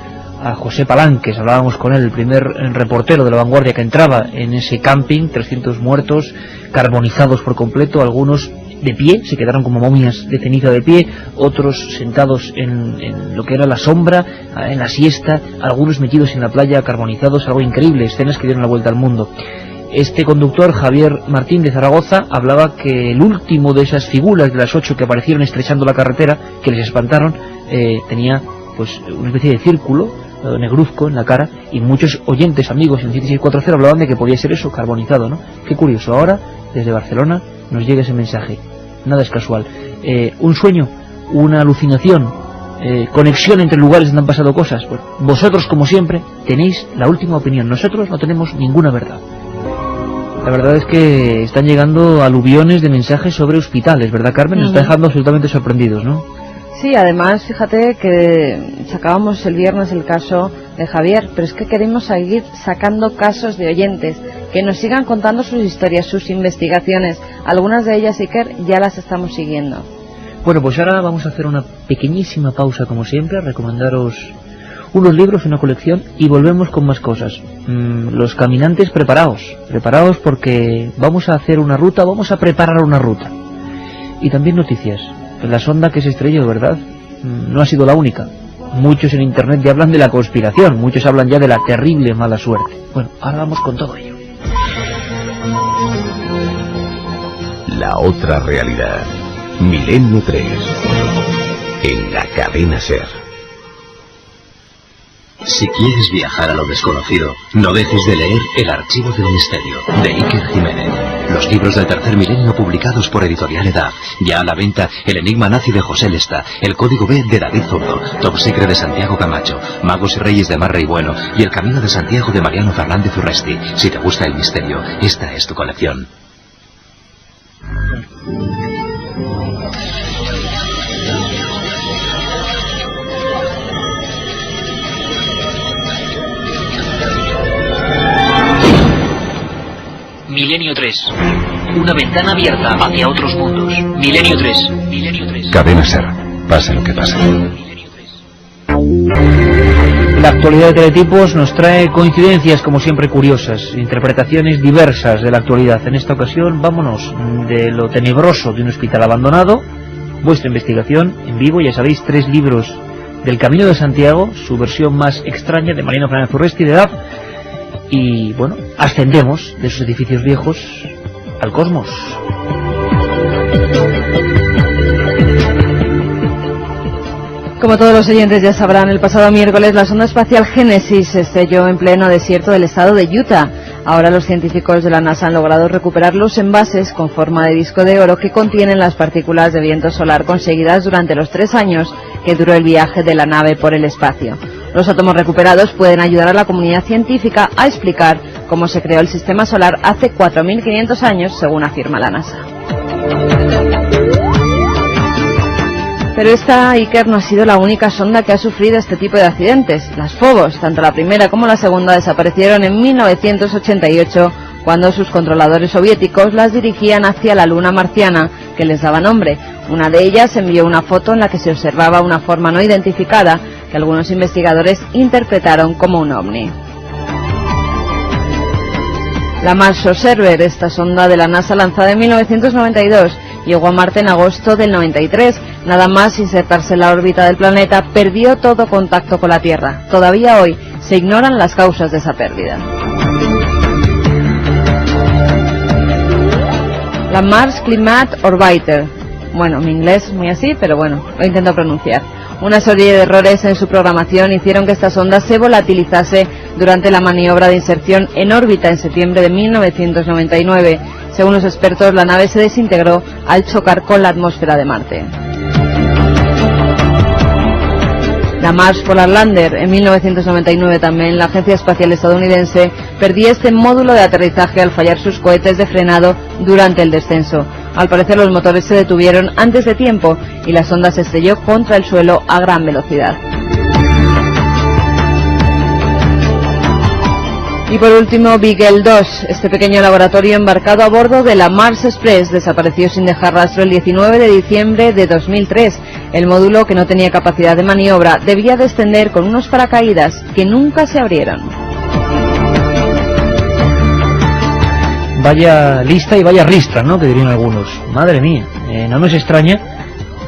a José Palanques, hablábamos con él, el primer reportero de La Vanguardia que entraba en ese camping, 300 muertos, carbonizados por completo, algunos de pie, se quedaron como momias de ceniza de pie, otros sentados en lo que era la sombra, en la siesta, algunos metidos en la playa, carbonizados, algo increíble, escenas que dieron la vuelta al mundo. Este conductor, Javier Martín de Zaragoza, hablaba que el último de esas figuras de las 8 que aparecieron estrechando la carretera, que les espantaron, tenía pues una especie de círculo negruzco en la cara, y muchos oyentes, amigos en 7640 hablaban de que podía ser eso, carbonizado, ¿no? Qué curioso, ahora desde Barcelona nos llega ese mensaje, nada es casual. Un sueño, una alucinación, conexión entre lugares donde han pasado cosas. Pues vosotros, como siempre, tenéis la última opinión, nosotros no tenemos ninguna verdad. La verdad es que están llegando aluviones de mensajes sobre hospitales, ¿verdad, Carmen? Nos está dejando absolutamente sorprendidos, ¿no? Sí, además, fíjate que sacábamos el viernes el caso de Javier, pero es que queremos seguir sacando casos de oyentes, que nos sigan contando sus historias, sus investigaciones. Algunas de ellas, Iker, ya las estamos siguiendo. Bueno, pues ahora vamos a hacer una pequeñísima pausa, como siempre, a recomendaros unos libros, una colección, y volvemos con más cosas. Los caminantes, preparaos porque vamos a hacer una ruta, vamos a preparar una ruta. Y también noticias. La sonda que se estrelló, ¿verdad? No ha sido la única. Muchos en internet ya hablan de la conspiración, muchos hablan ya de la terrible mala suerte. Bueno, ahora vamos con todo ello. La otra realidad. Milenio 3. En la cadena SER. Si quieres viajar a lo desconocido, no dejes de leer El Archivo del Misterio, de Iker Jiménez. Los libros del tercer milenio publicados por Editorial Edad. Ya a la venta El Enigma Nazi de José Lesta, El Código B de David Zurdo, Top Secret de Santiago Camacho, Magos y Reyes de Marra y Bueno y El Camino de Santiago de Mariano Fernández Urresti. Si te gusta el misterio, esta es tu colección. Milenio 3. Una ventana abierta hacia otros mundos. Milenio 3. Milenio 3. Cadena SER. Pase lo que pase. La actualidad de Teletipos nos trae coincidencias, como siempre, curiosas, interpretaciones diversas de la actualidad. En esta ocasión, vámonos de lo tenebroso de un hospital abandonado. Vuestra investigación en vivo, ya sabéis, 3 libros del Camino de Santiago, su versión más extraña, de Mariano Fernández Urresti, de Edad. Y bueno, ascendemos de esos edificios viejos al cosmos. Como todos los oyentes ya sabrán, el pasado miércoles la sonda espacial Génesis se estrelló en pleno desierto del estado de Utah. Ahora los científicos de la NASA han logrado recuperar los envases con forma de disco de oro que contienen las partículas de viento solar conseguidas durante los 3 años que duró el viaje de la nave por el espacio. Los átomos recuperados pueden ayudar a la comunidad científica a explicar cómo se creó el sistema solar hace 4.500 años, según afirma la NASA. Pero esta, Iker, no ha sido la única sonda que ha sufrido este tipo de accidentes. Las Phobos, tanto la primera como la segunda, desaparecieron en 1988, cuando sus controladores soviéticos las dirigían hacia la luna marciana, que les daba nombre. Una de ellas envió una foto en la que se observaba una forma no identificada, que algunos investigadores interpretaron como un ovni. La Mars Observer, esta sonda de la NASA lanzada en 1992, llegó a Marte en agosto del 93. Nada más insertarse en la órbita del planeta, perdió todo contacto con la Tierra. Todavía hoy se ignoran las causas de esa pérdida. La Mars Climate Orbiter. Bueno, mi inglés es muy así, pero bueno, lo intento pronunciar. Una serie de errores en su programación hicieron que esta sonda se volatilizase durante la maniobra de inserción en órbita en septiembre de 1999. Según los expertos, la nave se desintegró al chocar con la atmósfera de Marte. La Mars Polar Lander, en 1999 también, la agencia espacial estadounidense perdía este módulo de aterrizaje al fallar sus cohetes de frenado durante el descenso. Al parecer los motores se detuvieron antes de tiempo y la sonda se estrelló contra el suelo a gran velocidad. Y por último, Beagle 2, este pequeño laboratorio embarcado a bordo de la Mars Express, desapareció sin dejar rastro el 19 de diciembre de 2003. El módulo, que no tenía capacidad de maniobra, debía descender con unos paracaídas que nunca se abrieron. Vaya lista y vaya ristra, ¿no?, que dirían algunos. Madre mía. no nos extraña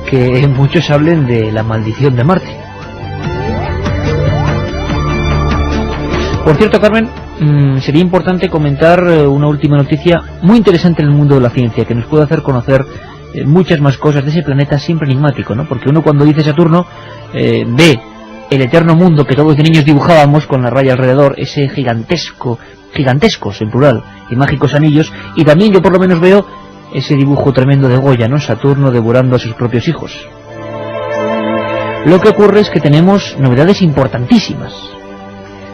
que muchos hablen de la maldición de Marte. Por cierto, Carmen, sería importante comentar una última noticia muy interesante en el mundo de la ciencia, que nos puede hacer conocer muchas más cosas de ese planeta siempre enigmático, ¿no? Porque uno cuando dice Saturno ve el eterno mundo que todos de niños dibujábamos con la raya alrededor, ese gigantescos en plural, y mágicos anillos, y también yo por lo menos veo ese dibujo tremendo de Goya, ¿no? Saturno devorando a sus propios hijos. Lo que ocurre es que tenemos novedades importantísimas.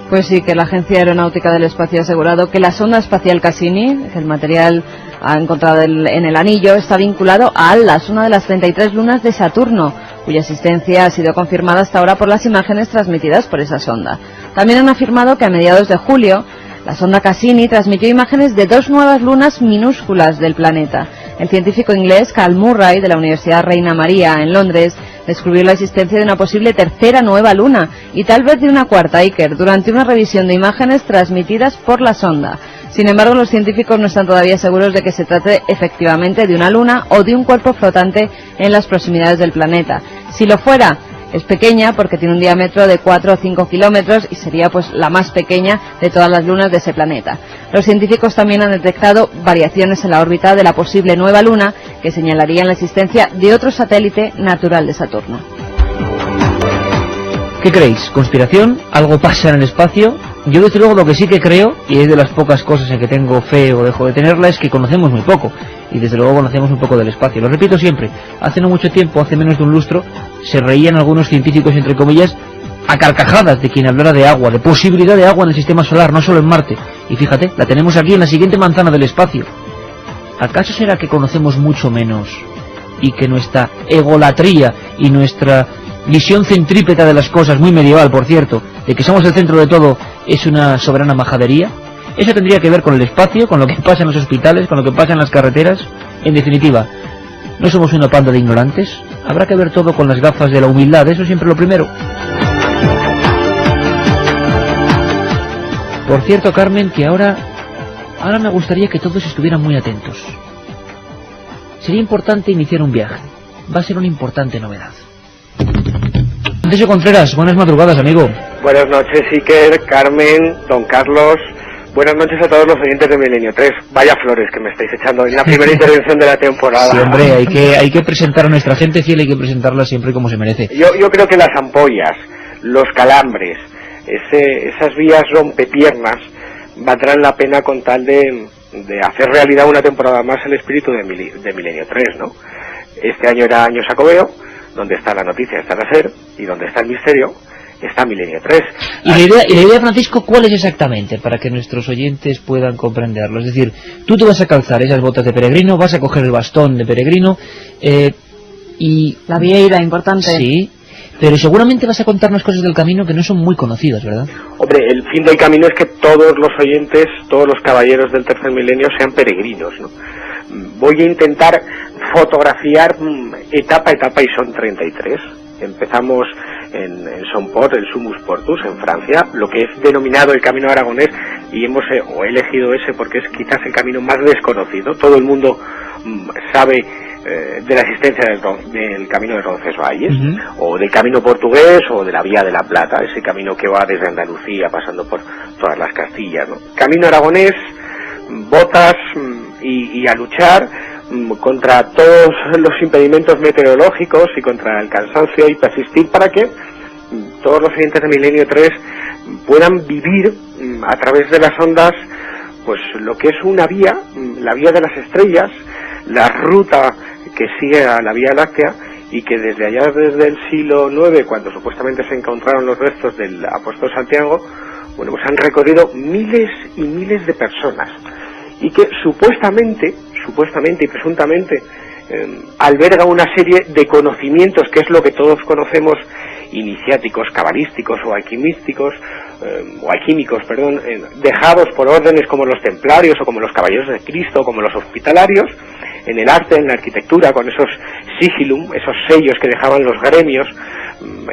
Pues sí, que la Agencia Aeronáutica del Espacio ha asegurado que la sonda espacial Cassini, que el material encontrado en el anillo, está vinculado a Atlas, una de las 33 lunas de Saturno, cuya existencia ha sido confirmada hasta ahora por las imágenes transmitidas por esa sonda. También han afirmado que a mediados de julio, la sonda Cassini transmitió imágenes de 2 nuevas lunas minúsculas del planeta. El científico inglés Cal Murray, de la Universidad Reina María, en Londres, descubrió la existencia de una posible tercera nueva luna, y tal vez de una cuarta, Iker, durante una revisión de imágenes transmitidas por la sonda. Sin embargo, los científicos no están todavía seguros de que se trate efectivamente de una luna o de un cuerpo flotante en las proximidades del planeta. Si lo fuera, es pequeña porque tiene un diámetro de 4 o 5 kilómetros y sería pues la más pequeña de todas las lunas de ese planeta. Los científicos también han detectado variaciones en la órbita de la posible nueva luna que señalarían la existencia de otro satélite natural de Saturno. ¿Qué creéis? ¿Conspiración? ¿Algo pasa en el espacio? Yo desde luego lo que sí que creo, y es de las pocas cosas en que tengo fe o dejo de tenerla, es que conocemos muy poco, y desde luego conocemos un poco del espacio. Lo repito siempre, hace no mucho tiempo, hace menos de un lustro, se reían algunos científicos, entre comillas, a carcajadas de quien hablara de agua, de posibilidad de agua en el sistema solar, no solo en Marte. Y fíjate, la tenemos aquí en la siguiente manzana del espacio. ¿Acaso será que conocemos mucho menos y que nuestra egolatría y nuestra visión centrípeta de las cosas, muy medieval por cierto, de que somos el centro de todo, es una soberana majadería? Eso tendría que ver con el espacio, con lo que pasa en los hospitales, con lo que pasa en las carreteras. En definitiva, ¿no somos una panda de ignorantes? Habrá que ver todo con las gafas de la humildad, eso siempre lo primero. Por cierto, Carmen, que ahora me gustaría que todos estuvieran muy atentos. Sería importante iniciar un viaje. Va a ser una importante novedad. Andrés Contreras, buenas madrugadas, amigo. Buenas noches, Iker, Carmen, don Carlos. Buenas noches a todos los oyentes de Milenio 3. Vaya flores que me estáis echando en la primera intervención de la temporada. Sí, hombre, hay que presentar a nuestra gente fiel, hay que presentarla siempre como se merece. Yo creo que las ampollas, los calambres, esas vías rompepiernas valdrán la pena con tal de hacer realidad una temporada más el espíritu de Milenio 3, ¿no? Este año era año Sacobeo, donde está la noticia está la SER, y donde está el misterio está Milenio 3. Y la idea, Francisco, ¿cuál es exactamente? Para que nuestros oyentes puedan comprenderlo. Es decir, tú te vas a calzar esas botas de peregrino, vas a coger el bastón de peregrino, y... La vieira, importante. Sí, pero seguramente vas a contarnos cosas del camino que no son muy conocidas, ¿verdad? Hombre, el fin del camino es que todos los oyentes, todos los caballeros del tercer milenio sean peregrinos, ¿no? Voy a intentar fotografiar etapa a etapa, y son 33. Empezamos en Somport, el Sumus Portus, en Francia, lo que es denominado el Camino Aragonés, y he elegido ese porque es quizás el camino más desconocido. Todo el mundo sabe de la existencia del Camino de Roncesvalles, o del Camino Portugués, o de la Vía de la Plata, ese camino que va desde Andalucía pasando por todas las Castillas, ¿no? Camino Aragonés, botas y a luchar contra todos los impedimentos meteorológicos y contra el cansancio, y persistir para que todos los oyentes de Milenio 3 puedan vivir a través de las ondas pues lo que es una vía, la vía de las estrellas, la ruta que sigue a la Vía Láctea, y que desde allá, desde el siglo IX, cuando supuestamente se encontraron los restos del apóstol Santiago, bueno, pues han recorrido miles y miles de personas, y que supuestamente y presuntamente alberga una serie de conocimientos, que es lo que todos conocemos, iniciáticos, cabalísticos o alquimísticos, dejados por órdenes como los templarios o como los caballeros de Cristo o como los hospitalarios, en el arte, en la arquitectura, con esos sigilum, esos sellos que dejaban los gremios,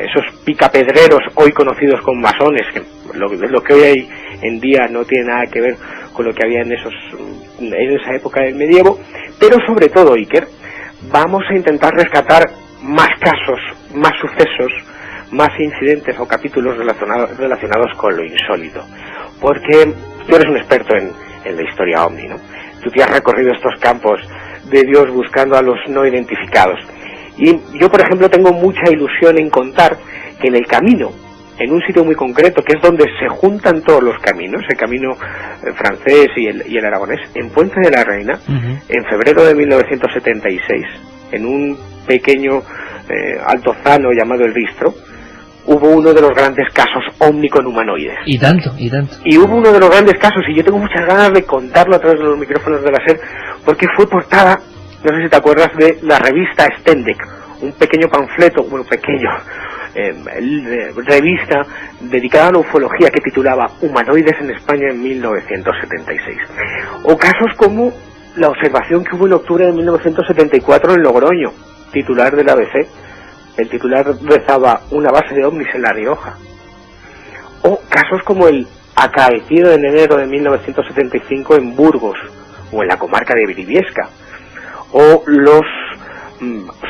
esos picapedreros hoy conocidos como masones, que lo que hoy hay en día no tiene nada que ver con lo que había en esa época del medievo. Pero sobre todo, Iker, vamos a intentar rescatar más casos, más sucesos, más incidentes o capítulos relacionados con lo insólito. Porque tú eres un experto en la historia OVNI, ¿no? Tú te has recorrido estos campos de Dios buscando a los no identificados. Y yo, por ejemplo, tengo mucha ilusión en contar que en el camino, en un sitio muy concreto, que es donde se juntan todos los caminos, el camino francés y el aragonés, en Puente de la Reina, en febrero de 1976, en un pequeño altozano llamado El Ristro, hubo uno de los grandes casos OVNI con humanoides. Y tanto, y tanto. Y hubo uno de los grandes casos, y yo tengo muchas ganas de contarlo a través de los micrófonos de la SER, porque fue portada, no sé si te acuerdas, de la revista Stendek, un pequeño panfleto, bueno, pequeño, revista dedicada a la ufología que titulaba Humanoides en España en 1976. O casos como la observación que hubo en octubre de 1974 en Logroño, titular del ABC. El titular rezaba una base de ovnis en La Rioja. O casos como el acaecido en enero de 1975 en Burgos o en la comarca de Briviesca. O los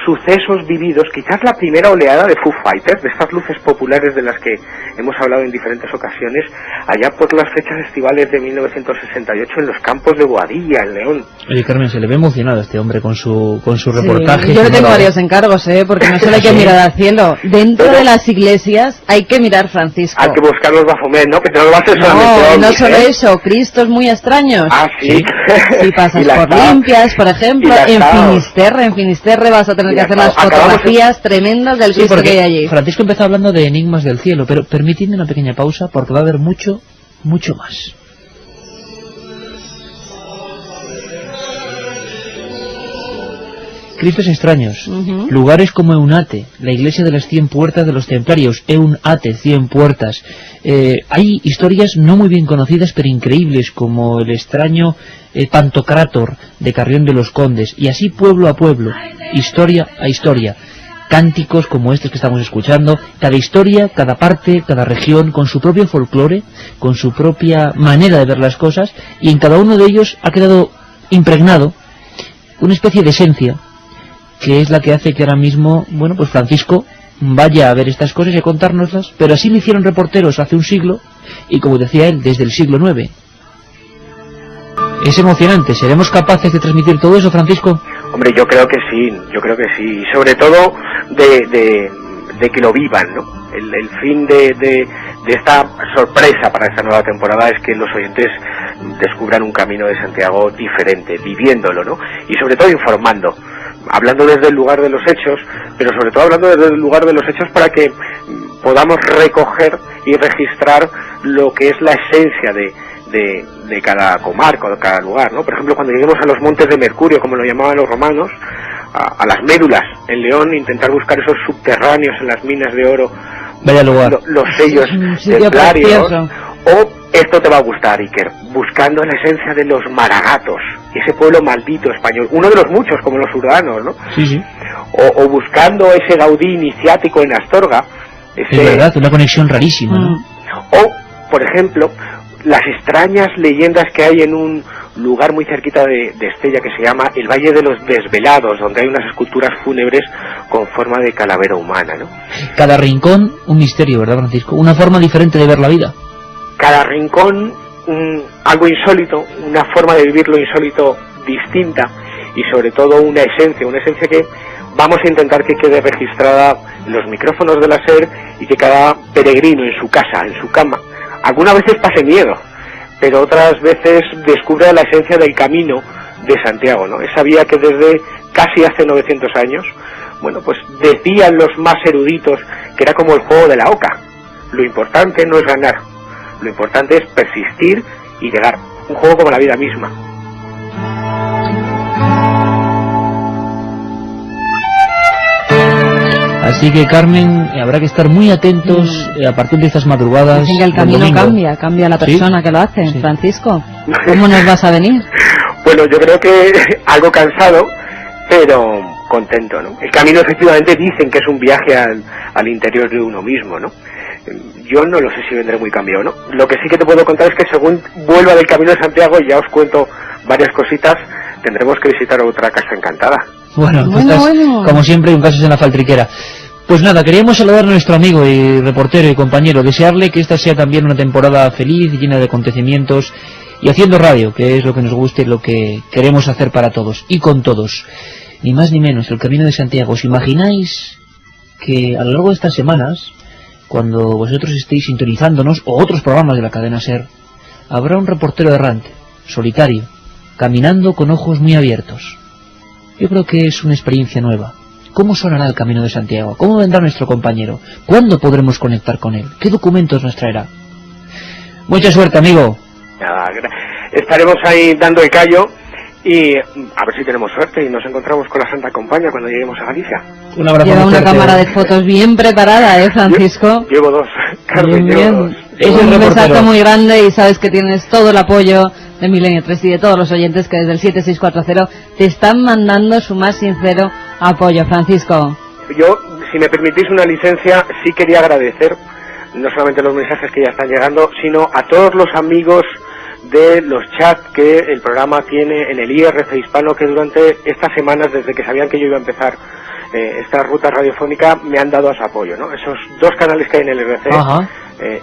sucesos vividos, quizás la primera oleada de Foo Fighters, de estas luces populares de las que hemos hablado en diferentes ocasiones, allá por las fechas estivales de 1968 en los campos de Boadilla, en León. Oye, Carmen, se le ve emocionado a este hombre con su reportaje. Yo le tengo varios encargos, porque no solo hay que mirar al cielo. Dentro de las iglesias hay que mirar, Francisco. Hay que buscar los Baphomet, ¿no? Que no lo va a hacer solamente. No solo eso, Cristos muy extraños. Ah, sí. Si pasas por Limpias, por ejemplo, en Finisterre vas a tener que hacer las fotografías tremendas del Cristo que hay allí. Francisco empezó hablando de enigmas del cielo, pero permitidme una pequeña pausa porque va a haber mucho, mucho más. Cristos extraños, lugares como Eunate, la iglesia de las 100 puertas de los templarios, Eunate, 100 puertas. Hay historias no muy bien conocidas pero increíbles, como el extraño Pantocrátor de Carrión de los Condes, y así pueblo a pueblo, historia a historia. Cánticos como estos que estamos escuchando, cada historia, cada parte, cada región, con su propio folclore, con su propia manera de ver las cosas, y en cada uno de ellos ha quedado impregnado una especie de esencia, que es la que hace que ahora mismo, bueno, pues Francisco vaya a ver estas cosas y a contárnoslas, pero así lo hicieron reporteros hace un siglo, y como decía él, desde el siglo IX. Es emocionante. ¿Seremos capaces de transmitir todo eso, Francisco? Hombre, yo creo que sí, y sobre todo de que lo vivan, ¿no? El fin de esta sorpresa para esta nueva temporada es que los oyentes descubran un camino de Santiago diferente, viviéndolo, ¿no? Y sobre todo informando, hablando desde el lugar de los hechos, pero sobre todo hablando desde el lugar de los hechos para que podamos recoger y registrar lo que es la esencia de cada comarca, de cada lugar, ¿no? Por ejemplo, cuando lleguemos a los montes de Mercurio, como lo llamaban los romanos, a las médulas en León, intentar buscar esos subterráneos en las minas de oro, vaya lugar, los sellos templarios. O esto te va a gustar, Iker, buscando la esencia de los maragatos, ese pueblo maldito español, uno de los muchos como los urbanos, ¿no? Sí. O buscando ese Gaudí iniciático en Astorga. Es verdad, una conexión rarísima, ¿no? O, por ejemplo, las extrañas leyendas que hay en un lugar muy cerquita de Estella que se llama el Valle de los Desvelados, donde hay unas esculturas fúnebres con forma de calavera humana, ¿no? Cada rincón un misterio, ¿verdad, Francisco? Una forma diferente de ver la vida. Cada rincón algo insólito, una forma de vivir lo insólito distinta, y sobre todo una esencia que vamos a intentar que quede registrada en los micrófonos de la SER, y que cada peregrino en su casa, en su cama, algunas veces pase miedo, pero otras veces descubra la esencia del camino de Santiago, ¿no? Esa vía que desde casi hace 900 años, bueno, pues decían los más eruditos que era como el juego de la oca. Lo importante no es ganar, lo importante es persistir y llegar. Un juego como la vida misma. Así que, Carmen, habrá que estar muy atentos a partir de estas madrugadas. Dicen que el camino cambia la persona que lo hace. Sí. Francisco, ¿cómo nos vas a venir? Bueno, yo creo que algo cansado, pero contento, ¿no? El camino, efectivamente, dicen que es un viaje al interior de uno mismo, ¿no? Yo no lo sé si vendré muy cambiado, ¿no? Lo que sí que te puedo contar es que según vuelva del Camino de Santiago, y ya os cuento varias cositas, tendremos que visitar otra casa encantada. Bueno, como siempre, un caso en la faltriquera. Pues nada, queríamos saludar a nuestro amigo y reportero y compañero, desearle que esta sea también una temporada feliz, llena de acontecimientos, y haciendo radio, que es lo que nos gusta y lo que queremos hacer para todos, y con todos. Ni más ni menos, el Camino de Santiago. ¿Os imagináis que a lo largo de estas semanas, cuando vosotros estéis sintonizándonos, o otros programas de la cadena SER, habrá un reportero errante, solitario, caminando con ojos muy abiertos? Yo creo que es una experiencia nueva. ¿Cómo sonará el Camino de Santiago? ¿Cómo vendrá nuestro compañero? ¿Cuándo podremos conectar con él? ¿Qué documentos nos traerá? Mucha suerte, amigo. Nada, estaremos ahí dando el callo y a ver si tenemos suerte y nos encontramos con la Santa Compañía cuando lleguemos a Galicia. Un abrazo. Lleva una cámara de fotos bien preparada, Francisco. Llevo dos, Carmen, llevo dos. Es un besazo muy grande y sabes que tienes todo el apoyo de Milenio 3 y de todos los oyentes que desde el 7640 te están mandando su más sincero apoyo, Francisco. Yo, si me permitís una licencia, sí quería agradecer no solamente los mensajes que ya están llegando, sino a todos los amigos de los chats que el programa tiene en el IRC hispano, que durante estas semanas, desde que sabían que yo iba a empezar esta ruta radiofónica, me han dado a su apoyo, ¿no? Esos dos canales que hay en el IRC,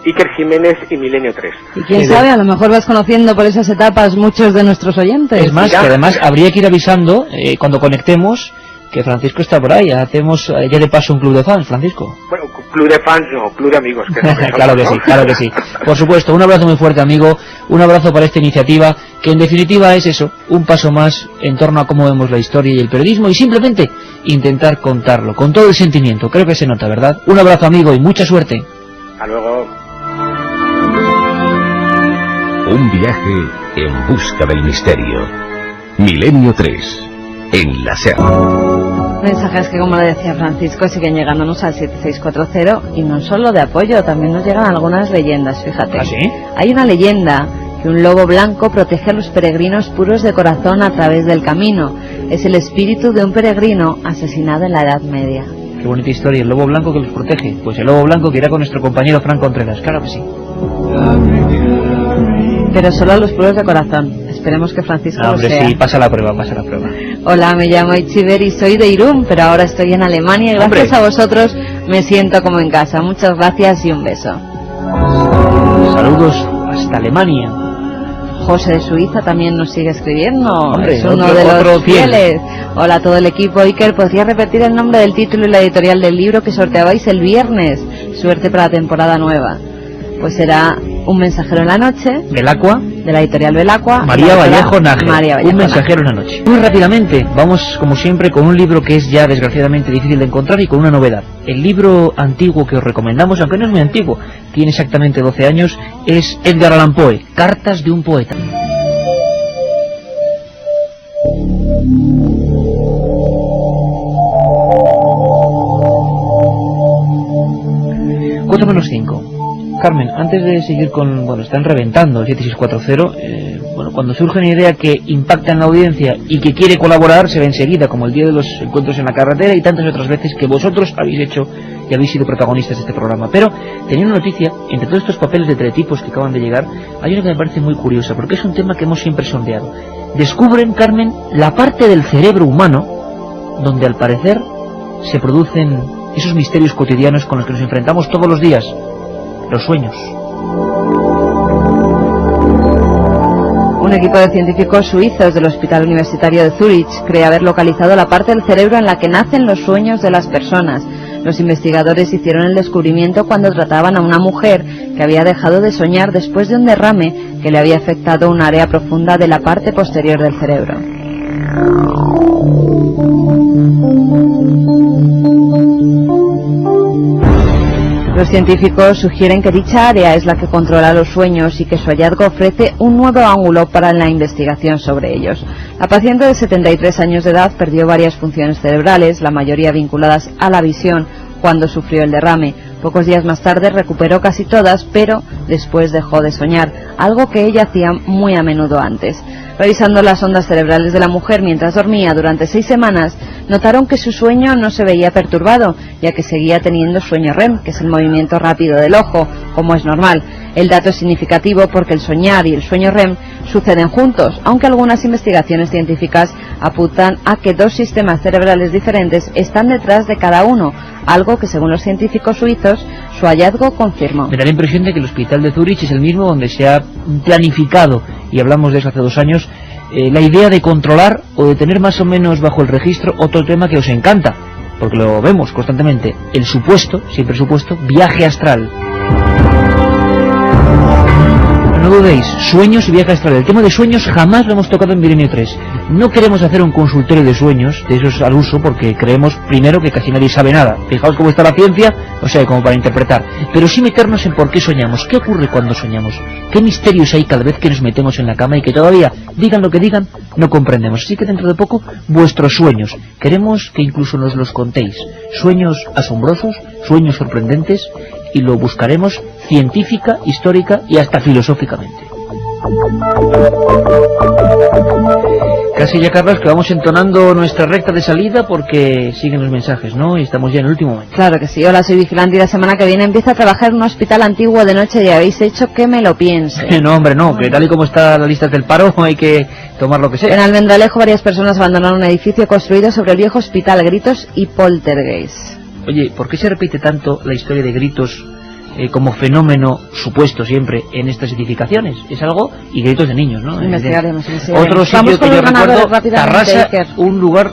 Iker Jiménez y Milenio 3. Y quién sabe, a lo mejor vas conociendo por esas etapas muchos de nuestros oyentes. Es más, que además habría que ir avisando cuando conectemos que Francisco está por ahí. Hacemos ya de paso un club de fans, Francisco. Bueno, club de fans no, club de amigos. Que no claro que sí, claro que sí. Por supuesto, un abrazo muy fuerte, amigo. Un abrazo para esta iniciativa, que en definitiva es eso, un paso más en torno a cómo vemos la historia y el periodismo, y simplemente intentar contarlo con todo el sentimiento. Creo que se nota, ¿verdad? Un abrazo, amigo, y mucha suerte. Hasta luego. Un viaje en busca del misterio. Milenio 3, en la SER. Mensajes que, como le decía Francisco, siguen llegándonos al 7640, y no solo de apoyo, también nos llegan algunas leyendas, fíjate. ¿Ah, sí? Hay una leyenda que un lobo blanco protege a los peregrinos puros de corazón a través del camino. Es el espíritu de un peregrino asesinado en la Edad Media. Qué bonita historia, el lobo blanco que los protege. Pues el lobo blanco que irá con nuestro compañero Fran Contreras, claro que sí. Pero solo a los puros de corazón. Esperemos que Francisco lo sea. Hombre, sí, pasa la prueba, pasa la prueba. Hola, me llamo Itziber y soy de Irún, pero ahora estoy en Alemania y gracias a vosotros me siento como en casa. Muchas gracias y un beso. Saludos hasta Alemania. José de Suiza también nos sigue escribiendo. Hombre, es uno de los fieles. Hola a todo el equipo. Iker, ¿podría repetir el nombre del título y la editorial del libro que sorteabais el viernes? Suerte para la temporada nueva. Pues será Un mensajero en la noche, Belacqua, de la editorial Belacqua, María Vallejo Nájera. María Vallejo Un mensajero en la noche. Muy rápidamente, vamos como siempre con un libro que es ya desgraciadamente difícil de encontrar y con una novedad. El libro antiguo que os recomendamos, aunque no es muy antiguo, tiene exactamente 12 años, es Edgar Allan Poe, Cartas de un poeta. Cuatro menos 5. Carmen, antes de seguir con... Bueno, están reventando el 7640. Bueno, cuando surge una idea que impacta en la audiencia y que quiere colaborar, se ve enseguida, como el día de los encuentros en la carretera y tantas otras veces que vosotros habéis hecho y habéis sido protagonistas de este programa. Pero tenía una noticia, entre todos estos papeles de teletipos que acaban de llegar, hay una que me parece muy curiosa, porque es un tema que hemos siempre sondeado. Descubren, Carmen, la parte del cerebro humano donde al parecer se producen esos misterios cotidianos con los que nos enfrentamos todos los días. Los sueños. Un equipo de científicos suizos del Hospital Universitario de Zúrich cree haber localizado la parte del cerebro en la que nacen los sueños de las personas. Los investigadores hicieron el descubrimiento cuando trataban a una mujer que había dejado de soñar después de un derrame que le había afectado un área profunda de la parte posterior del cerebro. Los científicos sugieren que dicha área es la que controla los sueños y que su hallazgo ofrece un nuevo ángulo para la investigación sobre ellos. La paciente de 73 años de edad perdió varias funciones cerebrales, la mayoría vinculadas a la visión, cuando sufrió el derrame. Pocos días más tarde recuperó casi todas, pero después dejó de soñar, algo que ella hacía muy a menudo antes. Revisando las ondas cerebrales de la mujer mientras dormía durante 6 semanas, notaron que su sueño no se veía perturbado, ya que seguía teniendo sueño REM, que es el movimiento rápido del ojo, como es normal. El dato es significativo porque el soñar y el sueño REM suceden juntos, aunque algunas investigaciones científicas apuntan a que dos sistemas cerebrales diferentes están detrás de cada uno, algo que según los científicos suizos su hallazgo confirmó. Me da la impresión de que el hospital de Zúrich es el mismo donde se ha planificado, y hablamos de eso hace 2 años, la idea de controlar o de tener más o menos bajo el registro otro tema que os encanta, porque lo vemos constantemente, el supuesto, siempre supuesto, viaje astral. No dudéis, sueños y viaje astral. El tema de sueños jamás lo hemos tocado en Milenio 3. No queremos hacer un consultorio de sueños, de esos al uso, porque creemos primero que casi nadie sabe nada. Fijaos cómo está la ciencia, o sea, como para interpretar. Pero sí meternos en por qué soñamos, qué ocurre cuando soñamos, qué misterios hay cada vez que nos metemos en la cama y que todavía, digan lo que digan, no comprendemos. Así que dentro de poco, vuestros sueños. Queremos que incluso nos los contéis. Sueños asombrosos, sueños sorprendentes, y lo buscaremos científica, histórica y hasta filosóficamente. Casi ya, Carlos, que vamos entonando nuestra recta de salida porque siguen los mensajes, ¿no? Y estamos ya en el último momento. Claro que sí. Hola, soy vigilante y la semana que viene empieza a trabajar en un hospital antiguo de noche y habéis hecho que me lo piense. No, hombre, no, que tal y como está la lista del paro hay que tomar lo que sea. En Almendralejo varias personas abandonaron un edificio construido sobre el viejo hospital, gritos y poltergeist. Oye, ¿por qué se repite tanto la historia de gritos como fenómeno supuesto siempre en estas edificaciones? Es algo, y gritos de niños, ¿no? Investigaremos. Otro sitio que yo recuerdo, Tarrasa, un lugar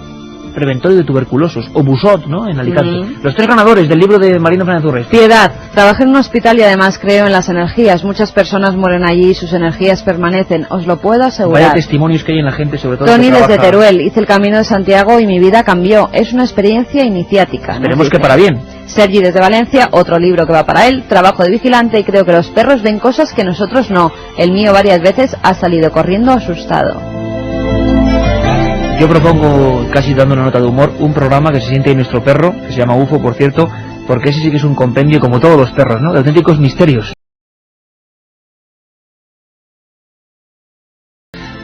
preventorio de tuberculosos, o Busot, ¿no?, en Alicante. Los 3 ganadores del libro de Marino Fernández Urres. Piedad, trabajé en un hospital y además creo en las energías. Muchas personas mueren allí y sus energías permanecen, os lo puedo asegurar. Vaya testimonios que hay en la gente, sobre todo. Tony desde Teruel, hice el Camino de Santiago y mi vida cambió. Es una experiencia iniciática. Esperemos que para bien. Sergi desde Valencia, otro libro que va para él, trabajo de vigilante y creo que los perros ven cosas que nosotros no. El mío varias veces ha salido corriendo asustado. Yo propongo, casi dando una nota de humor, un programa que se siente en nuestro perro, que se llama UFO, por cierto, porque ese sí que es un compendio, como todos los perros, ¿no?, de auténticos misterios.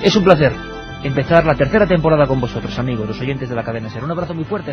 Es un placer empezar la 3ª temporada con vosotros, amigos, los oyentes de la cadena SER. Un abrazo muy fuerte.